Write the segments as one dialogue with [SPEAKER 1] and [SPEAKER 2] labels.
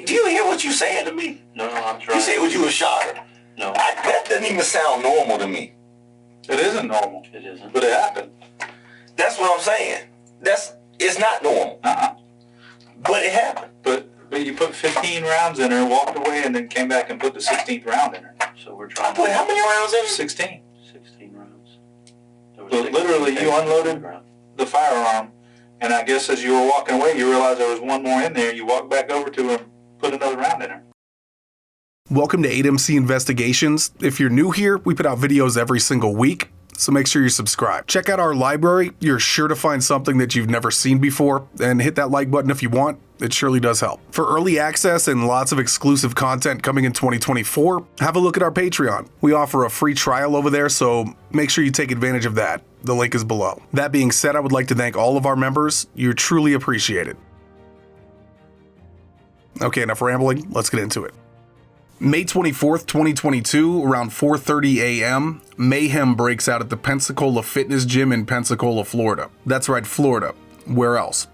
[SPEAKER 1] Do you hear what you saying to me?
[SPEAKER 2] No, I'm trying.
[SPEAKER 1] You said you a shot her.
[SPEAKER 2] No.
[SPEAKER 1] That doesn't even sound normal to me.
[SPEAKER 3] It isn't normal.
[SPEAKER 2] It isn't.
[SPEAKER 3] But it happened.
[SPEAKER 1] That's what I'm saying. It's not normal. But it happened.
[SPEAKER 3] But you put 15 rounds in her, walked away, and then came back and put the 16th round in her.
[SPEAKER 2] So we're trying
[SPEAKER 1] to put how many rounds in her?
[SPEAKER 3] 16.
[SPEAKER 2] 16 rounds.
[SPEAKER 3] So literally, you unloaded the firearm, and I guess as you were walking away, you realized there was one more in there. You walked back over to her and put another round in her.
[SPEAKER 4] Welcome to 8MC Investigations. If you're new here, we put out videos every single week, so make sure you subscribe. Check out our library. You're sure to find something that you've never seen before, and hit that like button if you want. It surely does help. For early access and lots of exclusive content coming in 2024, have a look at our Patreon. We offer a free trial over there, so make sure you take advantage of that. The link is below. That being said, I would like to thank all of our members. You're truly appreciated. Okay, enough rambling. Let's get into it. May 24th, 2022, around 4:30 a.m., mayhem breaks out at the Pensacola Fitness Gym in Pensacola, Florida. That's right, Florida. Where else?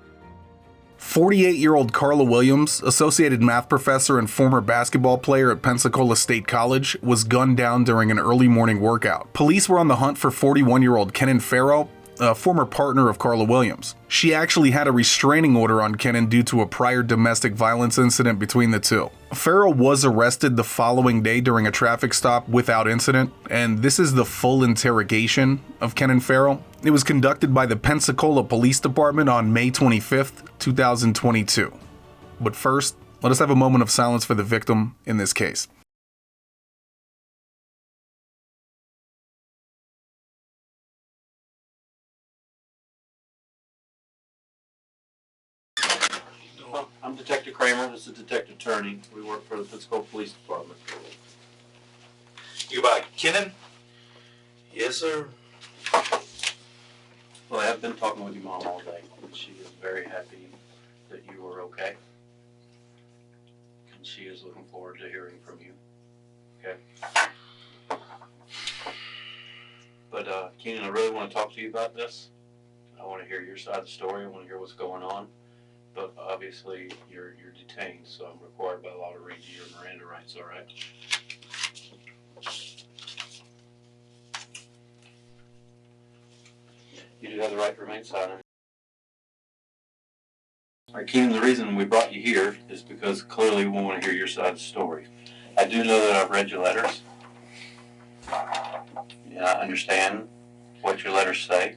[SPEAKER 4] 48-year-old Carla Williams, associated math professor and former basketball player at Pensacola State College, was gunned down during an early morning workout. Police were on the hunt for 41-year-old Kennon Farrow, a former partner of Carla Williams. She actually had a restraining order on Kennon due to a prior domestic violence incident between the two. Farrow was arrested the following day during a traffic stop without incident, and this is the full interrogation of Kennon Farrow. It was conducted by the Pensacola Police Department on May 25th, 2022. But first, let us have a moment of silence for the victim in this case.
[SPEAKER 2] I'm Detective Kramer. This is Detective Turney. We work for the Pensacola Police Department.
[SPEAKER 1] You about
[SPEAKER 3] Kennon?
[SPEAKER 1] Yes, sir.
[SPEAKER 2] Well, I have been talking with your mom all day, and she is very happy that you were okay. And she is looking forward to hearing from you. Okay? But, Kennon, I really want to talk to you about this. I want to hear your side of the story. I want to hear what's going on. But obviously, you're detained, so I'm required by law to read you your Miranda rights, all right? You do have the right to remain silent. All right, Kennon, the reason we brought you here is because clearly we want to hear your side of the story. I do know that I've read your letters. Yeah, I understand what your letters say.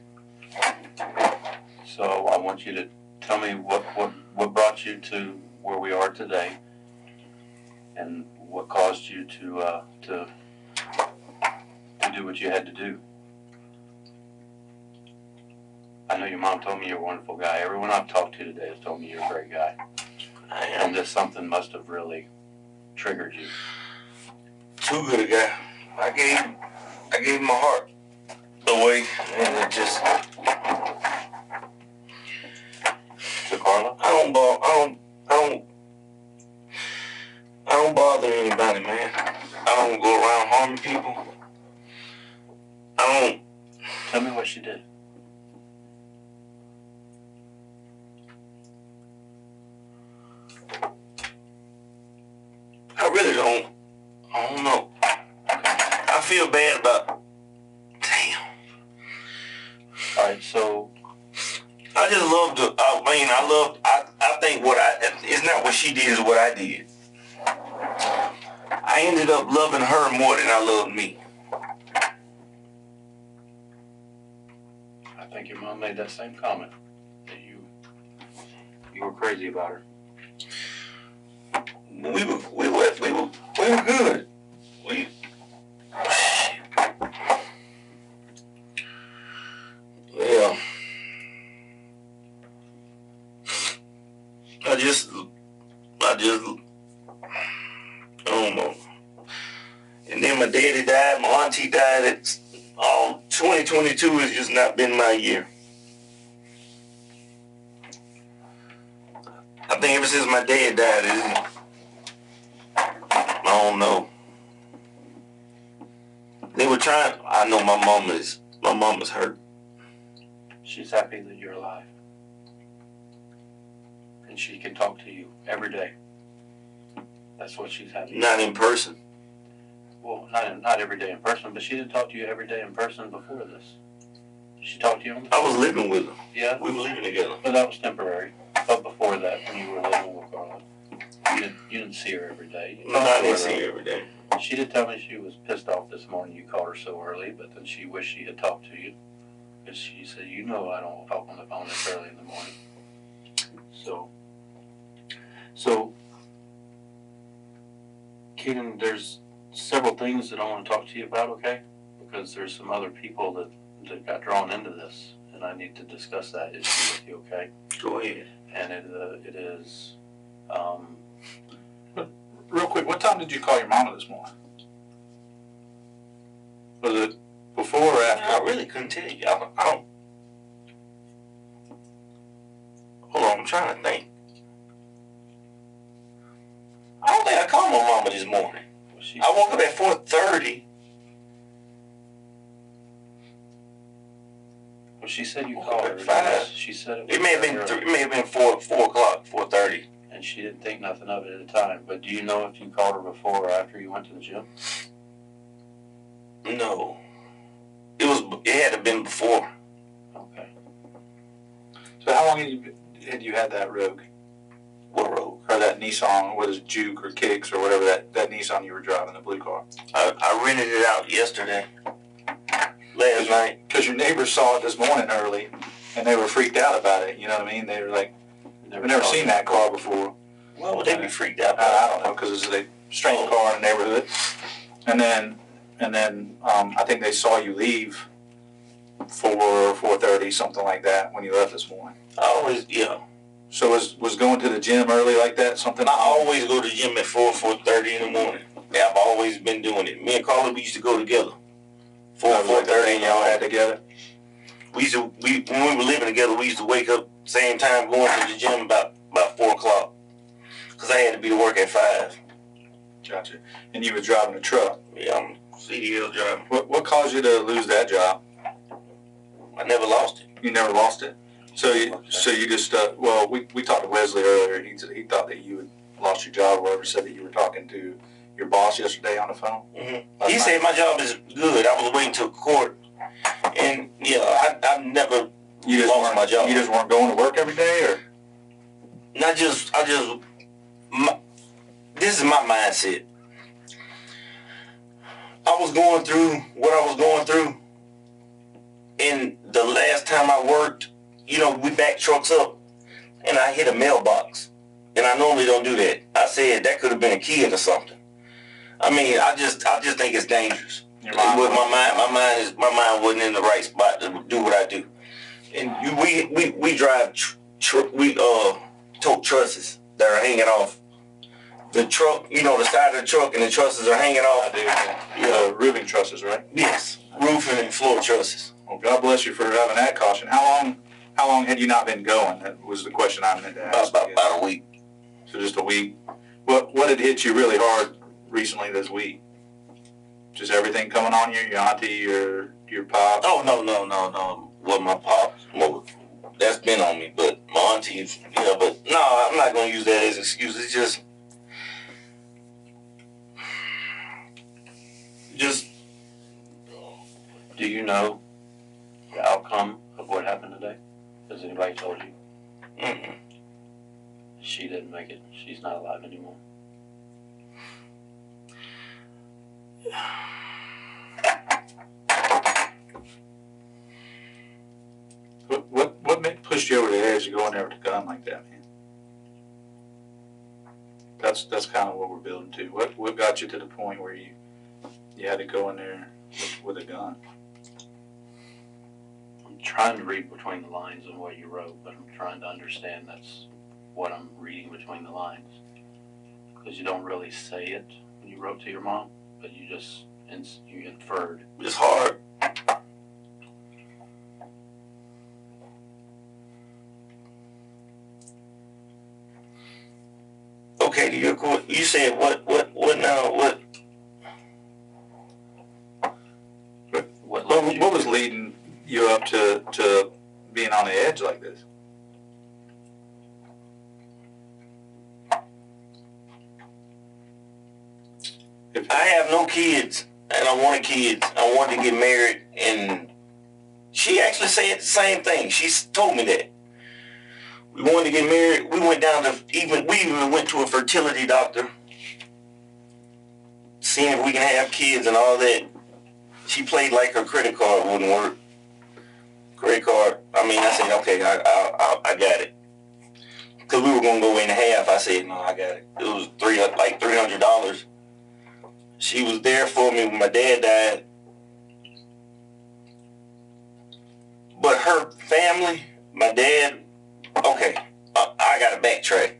[SPEAKER 2] So I want you to tell me what brought you to where we are today, and what caused you to do what you had to do. I know your mom told me you're a wonderful guy. Everyone I've talked to today has told me you're a great guy.
[SPEAKER 1] I am.
[SPEAKER 2] And that something must have really triggered you.
[SPEAKER 1] Too good a guy. I gave my heart away, and it just.
[SPEAKER 2] To Carla?
[SPEAKER 1] I don't bother anybody, man. I don't go around harming people. I don't.
[SPEAKER 2] Tell me what she did.
[SPEAKER 1] I really don't. I don't know. I feel bad about. Damn.
[SPEAKER 2] All right, so.
[SPEAKER 1] I just love to. I think it's not what she did, is what I did. I ended up loving her more than I loved me.
[SPEAKER 2] I think your mom made that same comment, that you were crazy about her.
[SPEAKER 1] We were good. Yeah. I don't know. And then my daddy died, my auntie died. 2022 has just not been my year. I think ever since my dad died, I don't know. They were trying. I know my mama's hurt.
[SPEAKER 2] She's happy that you're alive. And she can talk to you every day. That's what she's having.
[SPEAKER 1] Not in person.
[SPEAKER 2] Well, not every day in person, but she didn't talk to you every day in person before this. She talked to you on the phone?
[SPEAKER 1] I was living with her.
[SPEAKER 2] Yeah?
[SPEAKER 1] We were living together.
[SPEAKER 2] But that was temporary. But before that, when you were living with Carla, you didn't see her every day.
[SPEAKER 1] No, I didn't see her every day.
[SPEAKER 2] She did tell me she was pissed off this morning you called her so early, but then she wished she had talked to you. Because she said, I don't talk on the phone this early in the morning. So, Kennon, there's several things that I want to talk to you about, okay? Because there's some other people that got drawn into this, and I need to discuss that issue with you, okay?
[SPEAKER 1] Go ahead.
[SPEAKER 2] And it is,
[SPEAKER 3] Real quick, what time did you call your mama this morning? Was it before or after?
[SPEAKER 1] I really couldn't tell you. I don't. Hold on, I'm trying to think. I don't think I called my mama this morning. I woke up at 4:30.
[SPEAKER 2] Well, she said you called her.
[SPEAKER 1] 5.
[SPEAKER 2] She said
[SPEAKER 1] It may have been it may have been 4 o'clock, 4:30.
[SPEAKER 2] And she didn't think nothing of it at the time. But do you know if you called her before or after you went to the gym?
[SPEAKER 1] No. It had to have been before.
[SPEAKER 2] Okay.
[SPEAKER 3] So how long had you had that Rogue?
[SPEAKER 1] What road?
[SPEAKER 3] Or that Nissan, whether it's Juke or Kicks or whatever, that Nissan you were driving, the blue car?
[SPEAKER 1] I rented it out yesterday. Last night.
[SPEAKER 3] Because your neighbors saw it this morning early, and they were freaked out about it, you know what I mean? They were like, I've never seen that car before.
[SPEAKER 1] Why would they be freaked out?
[SPEAKER 3] I don't know, because it's a strange car in the neighborhood. And then I think they saw you leave 4 or 4:30, something like that, when you left this morning.
[SPEAKER 1] Yeah.
[SPEAKER 3] So was going to the gym early like that something?
[SPEAKER 1] I always go to the gym at 4:30 in the morning. Yeah, I've always been doing it. Me and Carla, we used to go together. 4:30
[SPEAKER 3] and y'all had together?
[SPEAKER 1] When we were living together, we used to wake up same time going to the gym about 4 o'clock. Because I had to be to work at 5.
[SPEAKER 3] Gotcha. And you were driving a truck?
[SPEAKER 1] Yeah, I'm CDL driver.
[SPEAKER 3] What caused you to lose that job?
[SPEAKER 1] I never lost it.
[SPEAKER 3] You never lost it? So you just, we talked to Wesley earlier. He thought that you had lost your job or whatever, said that you were talking to your boss yesterday on the phone.
[SPEAKER 1] Mm-hmm. He said my job is good. I was waiting till court. And, yeah, I've never lost my job.
[SPEAKER 3] You just weren't going to work every day, or?
[SPEAKER 1] This is my mindset. I was going through what I was going through. And the last time I worked, we backed trucks up and I hit a mailbox. And I normally don't do that. I said that could have been a kid or something. I mean, I just think it's dangerous. With my mind wasn't in the right spot to do what I do. And we drive tote trusses that are hanging off. The truck, the side of the truck and the trusses are hanging off.
[SPEAKER 3] Yeah, roofing trusses, right?
[SPEAKER 1] Yes, roofing and floor trusses.
[SPEAKER 3] Well, God bless you for having that caution. How long had you not been going? That was the question I meant to ask.
[SPEAKER 1] About a week.
[SPEAKER 3] So just a week. What had hit you really hard recently this week? Just everything coming on you? Your auntie, your pop?
[SPEAKER 1] Oh, no. Well, my pop, that's been on me. But my auntie, but no, I'm not going to use that as an excuse. It's just
[SPEAKER 2] do you know the outcome of what happened today? Has anybody told you?
[SPEAKER 1] Mm-mm.
[SPEAKER 2] She didn't make it. She's not alive anymore.
[SPEAKER 3] What pushed you over the edge to go in there with a gun like that, man? That's kind of what we're building to. What got you to the point where you had to go in there with a gun?
[SPEAKER 2] I'm trying to read between the lines on what you wrote, but I'm trying to understand that's what I'm reading between the lines. Because you don't really say it when you wrote to your mom, but you just you inferred.
[SPEAKER 1] It's hard. Okay, to your question, you said what now?
[SPEAKER 3] What was leading you up to being on the edge like this? to?
[SPEAKER 1] I have no kids, and I wanted kids. I wanted to get married, and she actually said the same thing. She told me that. We wanted to get married. We went down to we even went to a fertility doctor, seeing if we can have kids and all that. She played like her credit card wouldn't work. Credit card. I said, okay, I got it. Because we were going to go in half. I said, no, I got it. It was $300. She was there for me when my dad died. But her family, my dad, okay, I got to backtrack.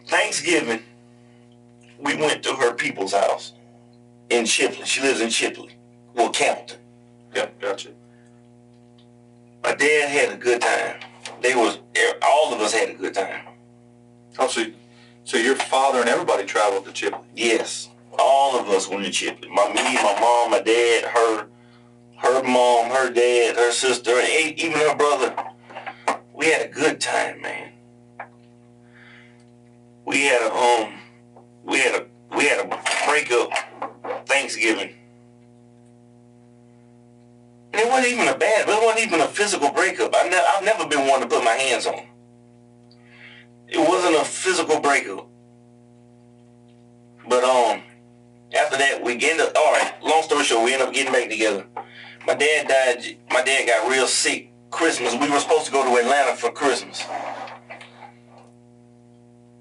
[SPEAKER 1] Thanksgiving, we went to her people's house in Chipley. She lives in Chipley. Well, Campbellton.
[SPEAKER 3] Yep, gotcha.
[SPEAKER 1] My dad had a good time. All of us had a good time.
[SPEAKER 3] Oh, so your father and everybody traveled to Chipley?
[SPEAKER 1] Yes, all of us went to Chipley. Me, my mom, my dad, her mom, her dad, her sister, and even her brother. We had a good time, man. We had a breakup Thanksgiving. And it wasn't even a physical breakup. I've never been one to put my hands on. It wasn't a physical breakup. But after that, long story short, we ended up getting back together. My dad died. My dad got real sick Christmas. We were supposed to go to Atlanta for Christmas.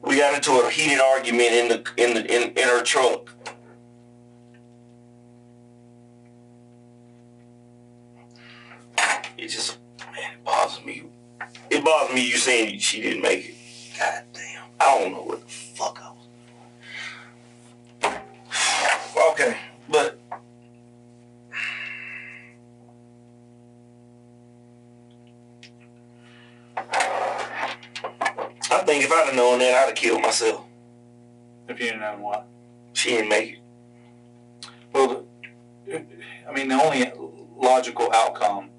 [SPEAKER 1] We got into a heated argument in her truck. It bothers me. It bothers me you saying she didn't make it. God damn. I don't know what the fuck I was. Okay, but I think if I'd have known that, I'd have killed myself.
[SPEAKER 3] If you didn't know what?
[SPEAKER 1] She didn't make it.
[SPEAKER 3] Well, the only logical outcome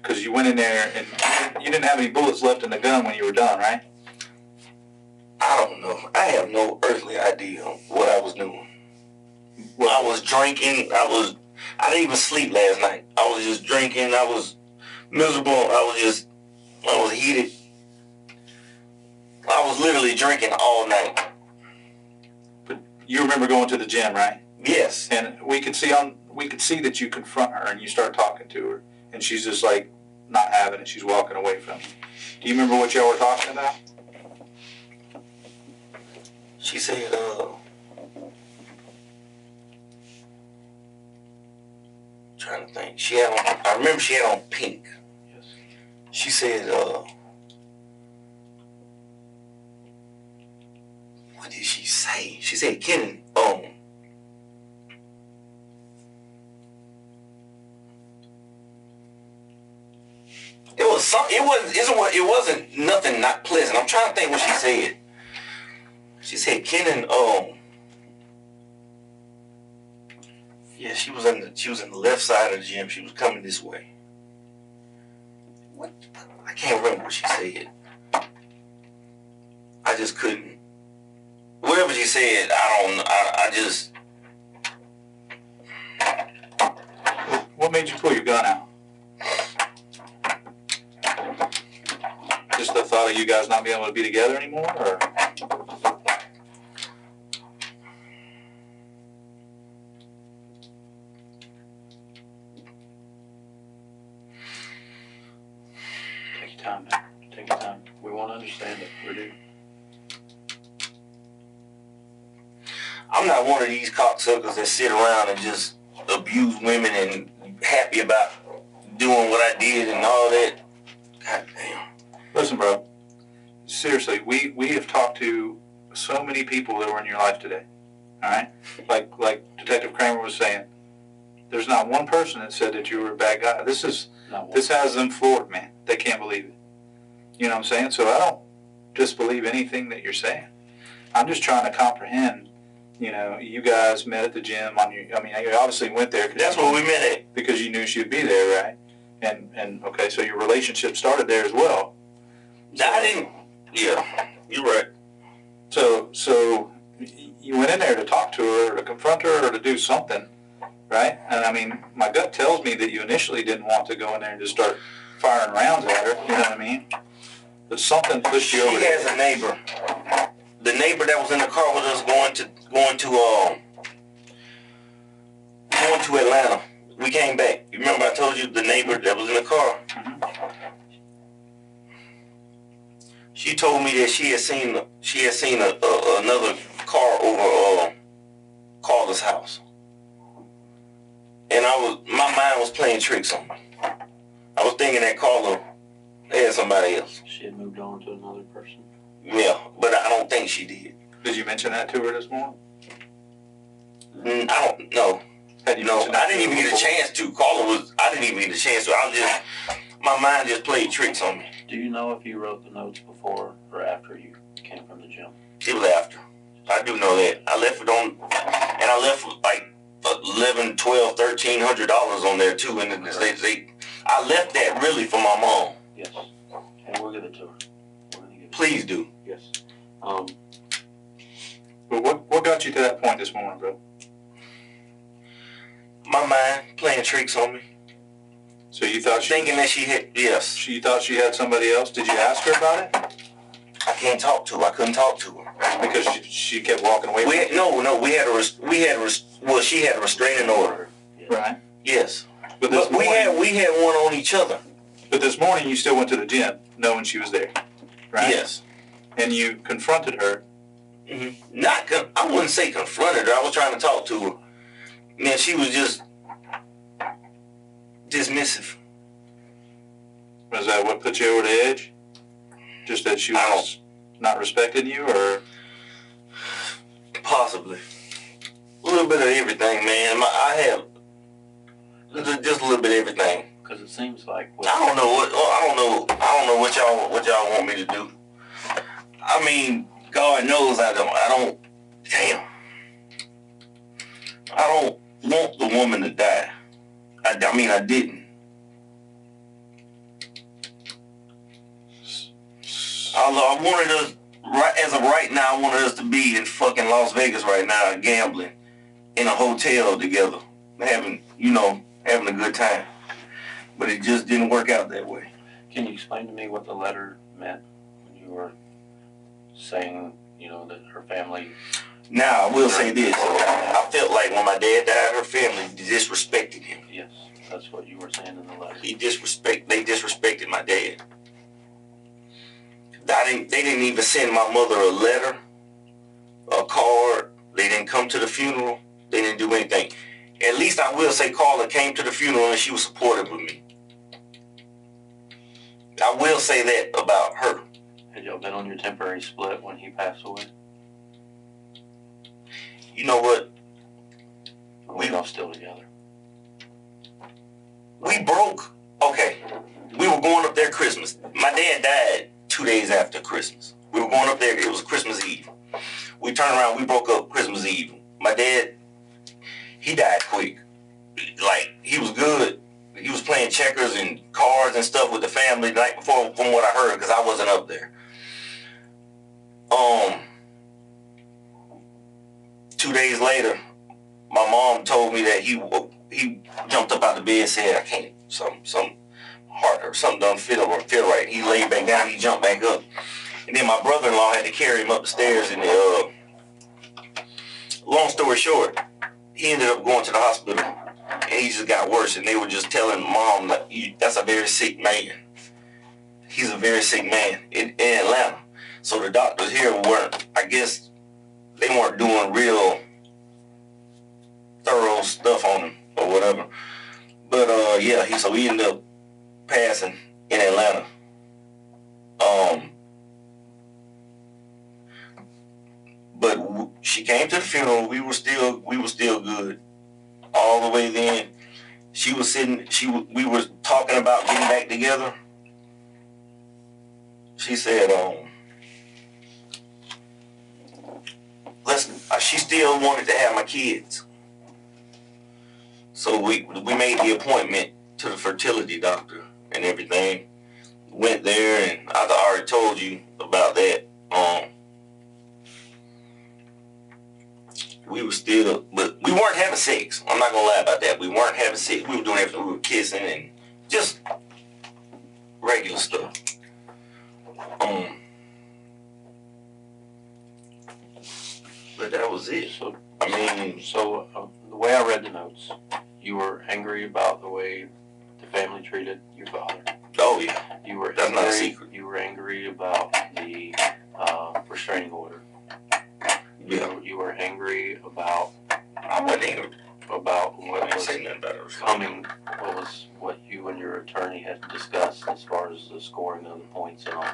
[SPEAKER 3] because you went in there and you didn't have any bullets left in the gun when you were done, right?
[SPEAKER 1] I don't know. I have no earthly idea what I was doing. Well, I was drinking. I didn't even sleep last night. I was just drinking. I was miserable. I was heated. I was literally drinking all night.
[SPEAKER 3] But you remember going to the gym, right?
[SPEAKER 1] Yes.
[SPEAKER 3] And we could see that you confront her and you start talking to her, and she's just like not having it. She's walking away from you. Do you remember what y'all were talking about?
[SPEAKER 1] She said, trying to think. I remember she had on pink.
[SPEAKER 3] Yes.
[SPEAKER 1] She said, what did she say? She said, Kennon, it wasn't nothing not pleasant. I'm trying to think what she said. She said, Kennon, yeah, she was in the left side of the gym. She was coming this way. What? I can't remember what she said. I just couldn't. Whatever she said, I just.
[SPEAKER 3] What made you pull your gun out? Just the thought of you guys not being able to be together anymore, or? Take your time, man. Take your time. We want to understand it. We do.
[SPEAKER 1] I'm not one of these cocksuckers that sit around and just abuse women and happy about doing what I did and all that. God damn.
[SPEAKER 3] Listen, bro. Seriously, we have talked to so many people that were in your life today. All right? Like Detective Kramer was saying, there's not one person that said that you were a bad guy. This has them floored, man. They can't believe it. You know what I'm saying? So I don't disbelieve anything that you're saying. I'm just trying to comprehend. You know, you guys met at the gym you obviously went there.
[SPEAKER 1] That's where we met at.
[SPEAKER 3] Because you knew she'd be there, right? And okay, so your relationship started there as well.
[SPEAKER 1] I didn't. Yeah, you're right.
[SPEAKER 3] So you went in there to talk to her or to confront her or to do something, right? And I mean, my gut tells me that you initially didn't want to go in there and just start firing rounds at her, you know what I mean? But something pushed you over
[SPEAKER 1] there. She has a neighbor. The neighbor that was in the car with us going to Atlanta. We came back. You remember I told you the neighbor that was in the car?
[SPEAKER 3] Mm-hmm.
[SPEAKER 1] She told me that she had seen another car over Carla's house, and my mind was playing tricks on me. I was thinking that Carla had somebody else.
[SPEAKER 2] She had moved on to another person.
[SPEAKER 1] Yeah, but I don't think she did.
[SPEAKER 3] Did you mention that to her this morning?
[SPEAKER 1] I don't know. I didn't even get a chance to. I didn't even get a chance to. My mind just played tricks on me.
[SPEAKER 2] Do you know if you wrote the notes before or after you came from the gym?
[SPEAKER 1] It was after. I do know that. I left it on, and I left like $1,100, $1,200, $1,300 on there too. And I left that really for my mom.
[SPEAKER 2] Yes. And we'll give it to her.
[SPEAKER 1] Please do.
[SPEAKER 2] Yes.
[SPEAKER 3] But what got you to that point this morning, bro?
[SPEAKER 1] My mind playing tricks on me.
[SPEAKER 3] So you thought
[SPEAKER 1] thinking that she had, yes.
[SPEAKER 3] You thought she had somebody else? Did you ask her about it?
[SPEAKER 1] I can't talk to her. I couldn't talk to her
[SPEAKER 3] because she kept walking away.
[SPEAKER 1] She had a restraining order.
[SPEAKER 3] Right.
[SPEAKER 1] Yes. But we had one on each other.
[SPEAKER 3] But this morning you still went to the gym knowing she was there, right?
[SPEAKER 1] Yes.
[SPEAKER 3] And you confronted her.
[SPEAKER 1] Mm-hmm. I wouldn't say confronted her. I was trying to talk to her. Man, she was just dismissive.
[SPEAKER 3] Was that what put you over the edge? Just that she was not respecting you, or?
[SPEAKER 1] Possibly. A little bit of everything, man. I have just a little bit of everything.
[SPEAKER 2] Because it seems like
[SPEAKER 1] I don't know what y'all want me to do. I mean, God knows I don't. Damn. I don't want the woman to die. I didn't. I wanted us, as of right now, I wanted us to be in fucking Las Vegas right now, gambling in a hotel together, having a good time. But it just didn't work out that way.
[SPEAKER 2] Can you explain to me what the letter meant when you were saying, that her family...
[SPEAKER 1] Now, I will say this. I felt like when my dad died, her family disrespected him.
[SPEAKER 2] Yes, that's what you were saying in the letter.
[SPEAKER 1] They disrespected my dad. They didn't even send my mother a letter, a card. They didn't come to the funeral. They didn't do anything. At least I will say Carla came to the funeral and she was supportive with me. I will say that about her.
[SPEAKER 2] Had y'all been on your temporary split when he passed away?
[SPEAKER 1] You know what?
[SPEAKER 2] We all still together.
[SPEAKER 1] We broke. Okay. We were going up there Christmas. My dad died 2 days after Christmas. We were going up there. It was Christmas Eve. We turned around. We broke up Christmas Eve. My dad, he died quick. Like, he was good. He was playing checkers and cards and stuff with the family the night before, from what I heard, because I wasn't up there. 2 days later, my mom told me that he jumped up out of the bed and said, I can't, some heart or something don't feel right. He laid back down, he jumped back up. And then my brother-in-law had to carry him up the stairs, and long story short, he ended up going to the hospital, and he just got worse, and they were just telling Mom, like, that's a very sick man. He's a very sick man in Atlanta. So the doctors here they weren't doing real thorough stuff on him or whatever. But so he ended up passing in Atlanta. But she came to the funeral. We were still good all the way then. She was sitting. We were talking about getting back together. She said, she still wanted to have my kids. So we made the appointment to the fertility doctor and everything. Went there, and I already told you about that. we were still, but we weren't having sex. I'm not gonna lie about that. We weren't having sex. We were doing everything. We were kissing and just regular stuff. But that was it.
[SPEAKER 2] So,
[SPEAKER 1] I mean,
[SPEAKER 2] the way I read the notes, you were angry about the way the family treated your father.
[SPEAKER 1] oh yeah,
[SPEAKER 2] You were
[SPEAKER 1] That's not a secret.
[SPEAKER 2] You were angry about the restraining order.
[SPEAKER 1] yeah.
[SPEAKER 2] You were angry about
[SPEAKER 1] I wasn't angry.
[SPEAKER 2] what
[SPEAKER 1] I didn't
[SPEAKER 2] was
[SPEAKER 1] say nothing about it.
[SPEAKER 2] coming. What you and your attorney had discussed as far as the scoring of the points and all.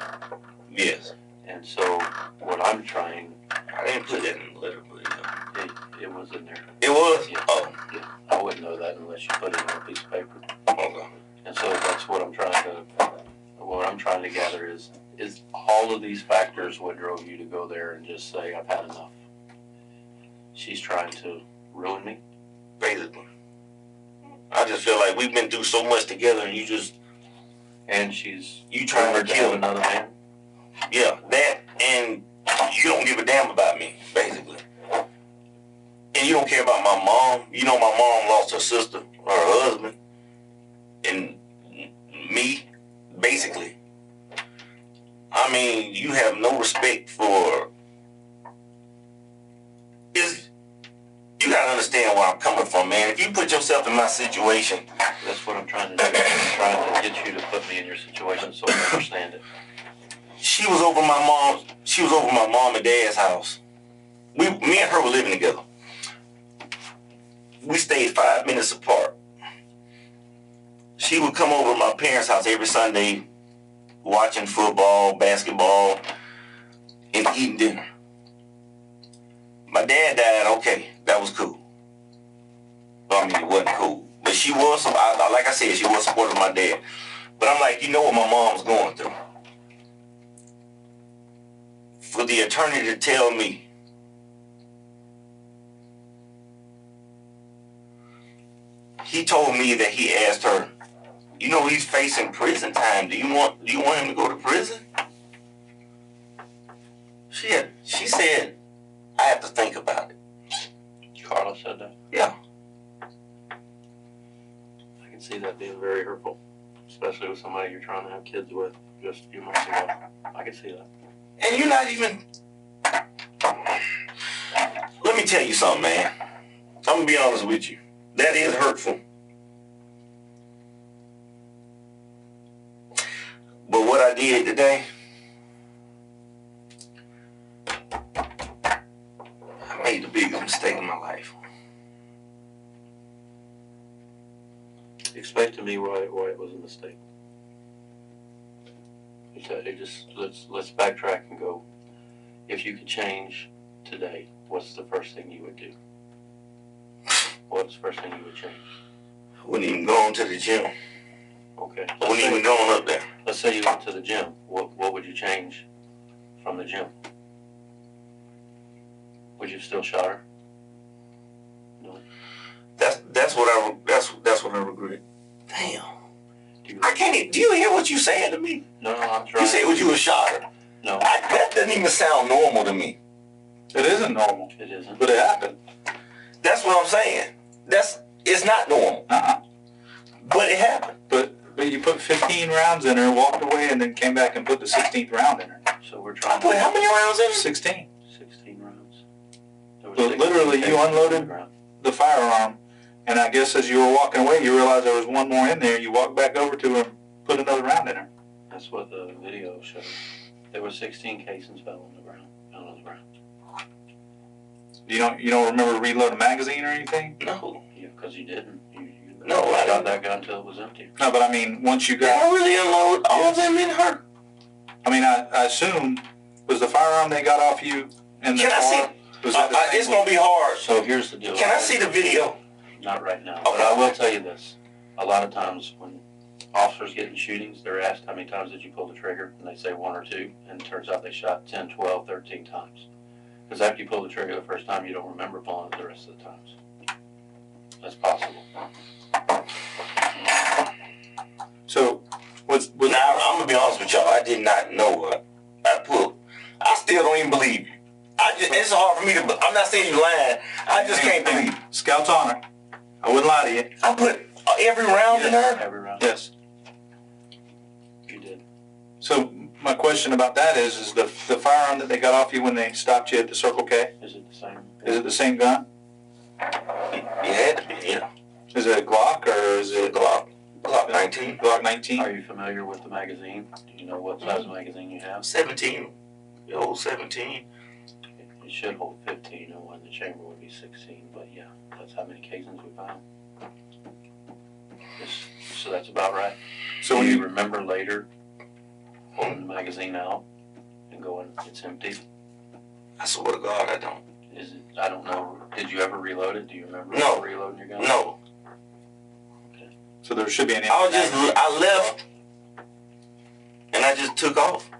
[SPEAKER 1] Yes.
[SPEAKER 2] And so what I'm trying,
[SPEAKER 1] I didn't put that in the letter, but
[SPEAKER 2] it was in there.
[SPEAKER 1] it was.
[SPEAKER 2] Yeah.
[SPEAKER 1] Oh,
[SPEAKER 2] Yeah, I wouldn't know that unless you put it on a piece of paper.
[SPEAKER 1] okay.
[SPEAKER 2] And so that's what I'm trying to gather is all of these factors what drove you to go there and just say, I've had enough. She's trying to ruin me.
[SPEAKER 1] Basically, I just feel like we've been through so much together, and
[SPEAKER 2] she's
[SPEAKER 1] you trying to
[SPEAKER 2] rumored
[SPEAKER 1] kill
[SPEAKER 2] have another man.
[SPEAKER 1] Yeah, that, and you don't give a damn about me, basically. And you don't care about my mom. You know, my mom lost her sister, or her husband, and me, basically. I mean, you have no respect for. You gotta understand where I'm coming from, man. If you put yourself in my situation,
[SPEAKER 2] That's what I'm trying to do. I'm trying to get you to put me in your situation so I understand it.
[SPEAKER 1] she was over my mom and dad's house. Me and her were living together. We stayed 5 minutes apart. She would come over to my parents' house every Sunday, watching football, basketball, and eating dinner. My dad died, okay, that was cool. I mean, it wasn't cool. But she was, like I said, she was supportive of my dad. But I'm like, you know what my mom's going through. For the attorney to tell me, he told me that he asked her, you know, he's facing prison time. Do you want him to go to prison? She said, I have to think about it.
[SPEAKER 2] Carla said that.
[SPEAKER 1] Yeah.
[SPEAKER 2] I can see that being very hurtful, especially with somebody you're trying to have kids with just a few months ago. I can see that.
[SPEAKER 1] And you're not even... Let me tell you something, man. I'm going to be honest with you. That is hurtful. But what I did today, I made the biggest mistake of my life.
[SPEAKER 2] Explain to me why it was a mistake. Let's backtrack and go. If you could change today, what's the first thing you would do? What's the first thing you would change?
[SPEAKER 1] Wouldn't even go to the gym.
[SPEAKER 2] Okay.
[SPEAKER 1] Wouldn't even going up there.
[SPEAKER 2] Let's say you went to the gym. What would you change from the gym? Would you still shot her? No.
[SPEAKER 1] That's what I regret. Damn. I can't even, do you hear what you saying to me?
[SPEAKER 2] No, I'm trying.
[SPEAKER 1] You said what you a shotter.
[SPEAKER 2] No.
[SPEAKER 1] That doesn't even sound normal to me.
[SPEAKER 3] It isn't normal,
[SPEAKER 2] It isn't.
[SPEAKER 3] but it happened.
[SPEAKER 1] That's what I'm saying. It's not normal. But it happened.
[SPEAKER 3] But you put 15 rounds in her, walked away, and then came back and put the 16th round in her.
[SPEAKER 2] So we're
[SPEAKER 1] I
[SPEAKER 2] trying
[SPEAKER 1] put how many rounds in?
[SPEAKER 3] 16.
[SPEAKER 2] 16 rounds.
[SPEAKER 3] But literally, you unloaded the firearm, and I guess as you were walking away, you realized there was one more in there. You walked back over to her and put another round in her.
[SPEAKER 2] That's what the video showed. There were 16 casings found on the ground.
[SPEAKER 3] You don't remember reload a magazine or anything?
[SPEAKER 1] No.
[SPEAKER 2] Yeah, because you didn't. You
[SPEAKER 1] No, I
[SPEAKER 2] shot
[SPEAKER 1] didn't.
[SPEAKER 2] that gun until it was empty.
[SPEAKER 3] No, but I mean, once you
[SPEAKER 1] Did I
[SPEAKER 3] got,
[SPEAKER 1] really unload all of them in her?
[SPEAKER 3] I mean, I assume, was the firearm they got off you in the
[SPEAKER 1] Can I
[SPEAKER 3] car? Was that the same
[SPEAKER 1] It's
[SPEAKER 3] one?
[SPEAKER 1] gonna be hard.
[SPEAKER 2] So here's the deal.
[SPEAKER 1] Can I see the video?
[SPEAKER 2] Not right now. But
[SPEAKER 1] Okay.
[SPEAKER 2] I will tell you this. A lot of times when officers get in shootings, they're asked how many times did you pull the trigger, and they say 1 or 2, and it turns out they shot 10, 12, 13 times. Because after you pull the trigger the first time, you don't remember pulling it the rest of the times. That's possible.
[SPEAKER 3] So, was
[SPEAKER 1] Now, I'm gonna be honest with y'all. I did not know what I pulled. I still don't even believe you. I it's hard for me to. I'm not saying you lying. I just can't believe.
[SPEAKER 3] Scout's honor. I wouldn't lie to you.
[SPEAKER 1] I put every round in her.
[SPEAKER 2] Every round.
[SPEAKER 3] Yes.
[SPEAKER 2] You did.
[SPEAKER 3] So my question about that is the firearm that they got off you when they stopped you at the Circle K?
[SPEAKER 2] Is it the same?
[SPEAKER 3] Is it the same gun?
[SPEAKER 1] It had to be, yeah.
[SPEAKER 3] Is it a Glock or is it
[SPEAKER 1] Glock 19.
[SPEAKER 3] Glock 19?
[SPEAKER 2] Are you familiar with the magazine? Do you know what size magazine you have?
[SPEAKER 1] 17. The old 17.
[SPEAKER 2] It should hold 15, and one in the chamber would be 16. But yeah, that's how many casings we found. So that's about right.
[SPEAKER 3] So
[SPEAKER 2] Do
[SPEAKER 3] when
[SPEAKER 2] you
[SPEAKER 3] you
[SPEAKER 2] remember later pulling the magazine out and going, it's empty?
[SPEAKER 1] I swear to God, I don't.
[SPEAKER 2] Is it? I don't know. Did you ever reload it? Do you remember
[SPEAKER 1] No.
[SPEAKER 2] reloading your gun?
[SPEAKER 1] No.
[SPEAKER 3] so there should be an
[SPEAKER 1] I left and I just took off.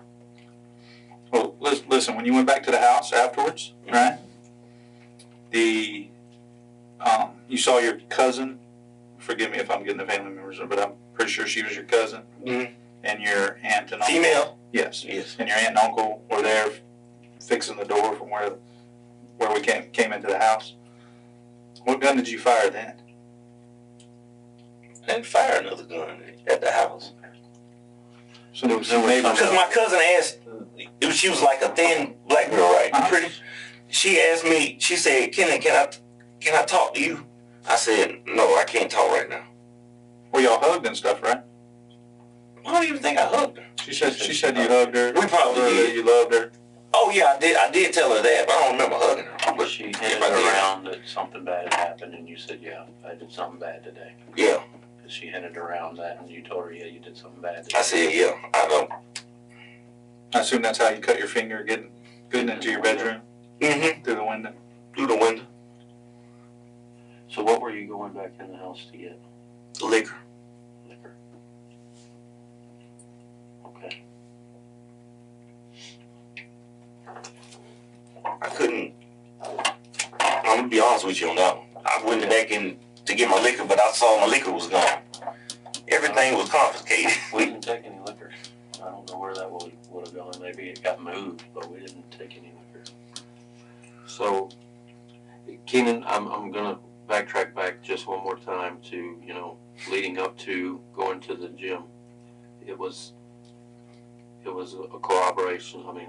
[SPEAKER 3] Well, listen, when you went back to the house afterwards, right? You saw your cousin. Forgive me if I'm getting the family members, but I'm pretty sure she was your cousin.
[SPEAKER 1] Mm-hmm.
[SPEAKER 3] And your aunt and uncle.
[SPEAKER 1] Female?
[SPEAKER 3] Yes.
[SPEAKER 1] Yes.
[SPEAKER 3] And your aunt and uncle were there fixing the door from where we came into the house. What gun did you fire then?
[SPEAKER 1] I didn't fire another gun at the house.
[SPEAKER 3] So there was some neighbors.
[SPEAKER 1] Because my cousin asked, she was like a thin black girl, right?
[SPEAKER 3] Uh-huh.
[SPEAKER 1] Pretty. She asked me, she said, Kennon, can I talk to you? I said, no, I can't talk right now.
[SPEAKER 3] Well, y'all hugged and stuff, right?
[SPEAKER 1] I don't even think I hugged her.
[SPEAKER 3] She said you hugged her.
[SPEAKER 1] We probably
[SPEAKER 3] told her
[SPEAKER 1] did.
[SPEAKER 3] that you loved her.
[SPEAKER 1] Oh yeah, I did tell her that, but I don't remember hugging her. But
[SPEAKER 2] She
[SPEAKER 1] if
[SPEAKER 2] hinted
[SPEAKER 1] I did,
[SPEAKER 2] around that something bad had happened, and you said, yeah, I did something bad today.
[SPEAKER 1] yeah.
[SPEAKER 2] Because she hinted around that, and you told her, yeah, you did something bad today.
[SPEAKER 1] I said, yeah, I don't.
[SPEAKER 3] I assume that's how you cut your finger getting into your bedroom
[SPEAKER 1] Mm-hmm.
[SPEAKER 3] through the window.
[SPEAKER 1] Through the window.
[SPEAKER 2] So what were you going back in the house to get?
[SPEAKER 1] Liquor.
[SPEAKER 2] Liquor. Okay.
[SPEAKER 1] I couldn't. I'm gonna be honest with you on that one. I went back in to get my liquor, but I saw my liquor was gone. Everything was confiscated.
[SPEAKER 2] We didn't take any liquor. I don't know where that would have gone. Maybe it got moved, but we didn't take any liquor.
[SPEAKER 5] So, Kennon, I'm gonna backtrack back just one more time to, leading up to going to the gym. It was a corroboration. I mean,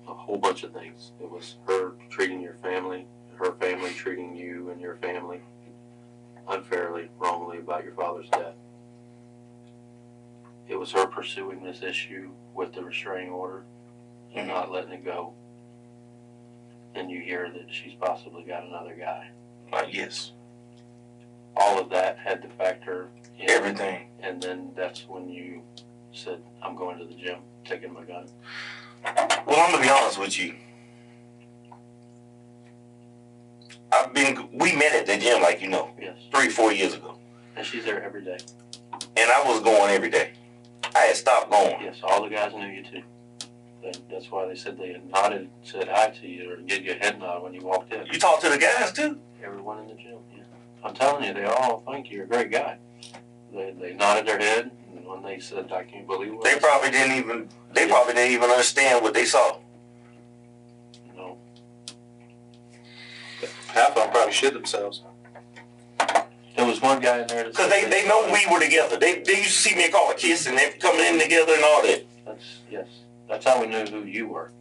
[SPEAKER 5] a whole bunch of things. It was her treating your family, her family treating you and your family unfairly, wrongly about your father's death. It was her pursuing this issue with the restraining order and not letting it go. And you hear that she's possibly got another guy.
[SPEAKER 1] Yes.
[SPEAKER 5] All of that had to factor in.
[SPEAKER 1] Everything.
[SPEAKER 5] And then that's when you said, I'm going to the gym, taking my gun.
[SPEAKER 1] Well, I'm gonna be honest with you. We met at the gym, like
[SPEAKER 5] Yes.
[SPEAKER 1] 3-4 years ago.
[SPEAKER 5] And she's there every day.
[SPEAKER 1] And I was going every day. I had stopped going.
[SPEAKER 5] Yes, all the guys knew you too. That's why they said they had nodded, said hi to you, or gave you a head nod when you walked in.
[SPEAKER 1] You talked to the guys too?
[SPEAKER 5] Everyone in the gym, yeah. I'm telling you, they all think you're a great guy. They nodded their head, and when they said, I can't believe what
[SPEAKER 1] They probably didn't even understand what they saw.
[SPEAKER 5] No.
[SPEAKER 3] Half of them probably shit themselves.
[SPEAKER 5] There was one guy in there that
[SPEAKER 1] Because they know we were together. They used to see me call a kiss and they coming in together and all that.
[SPEAKER 5] That's how we knew who you were.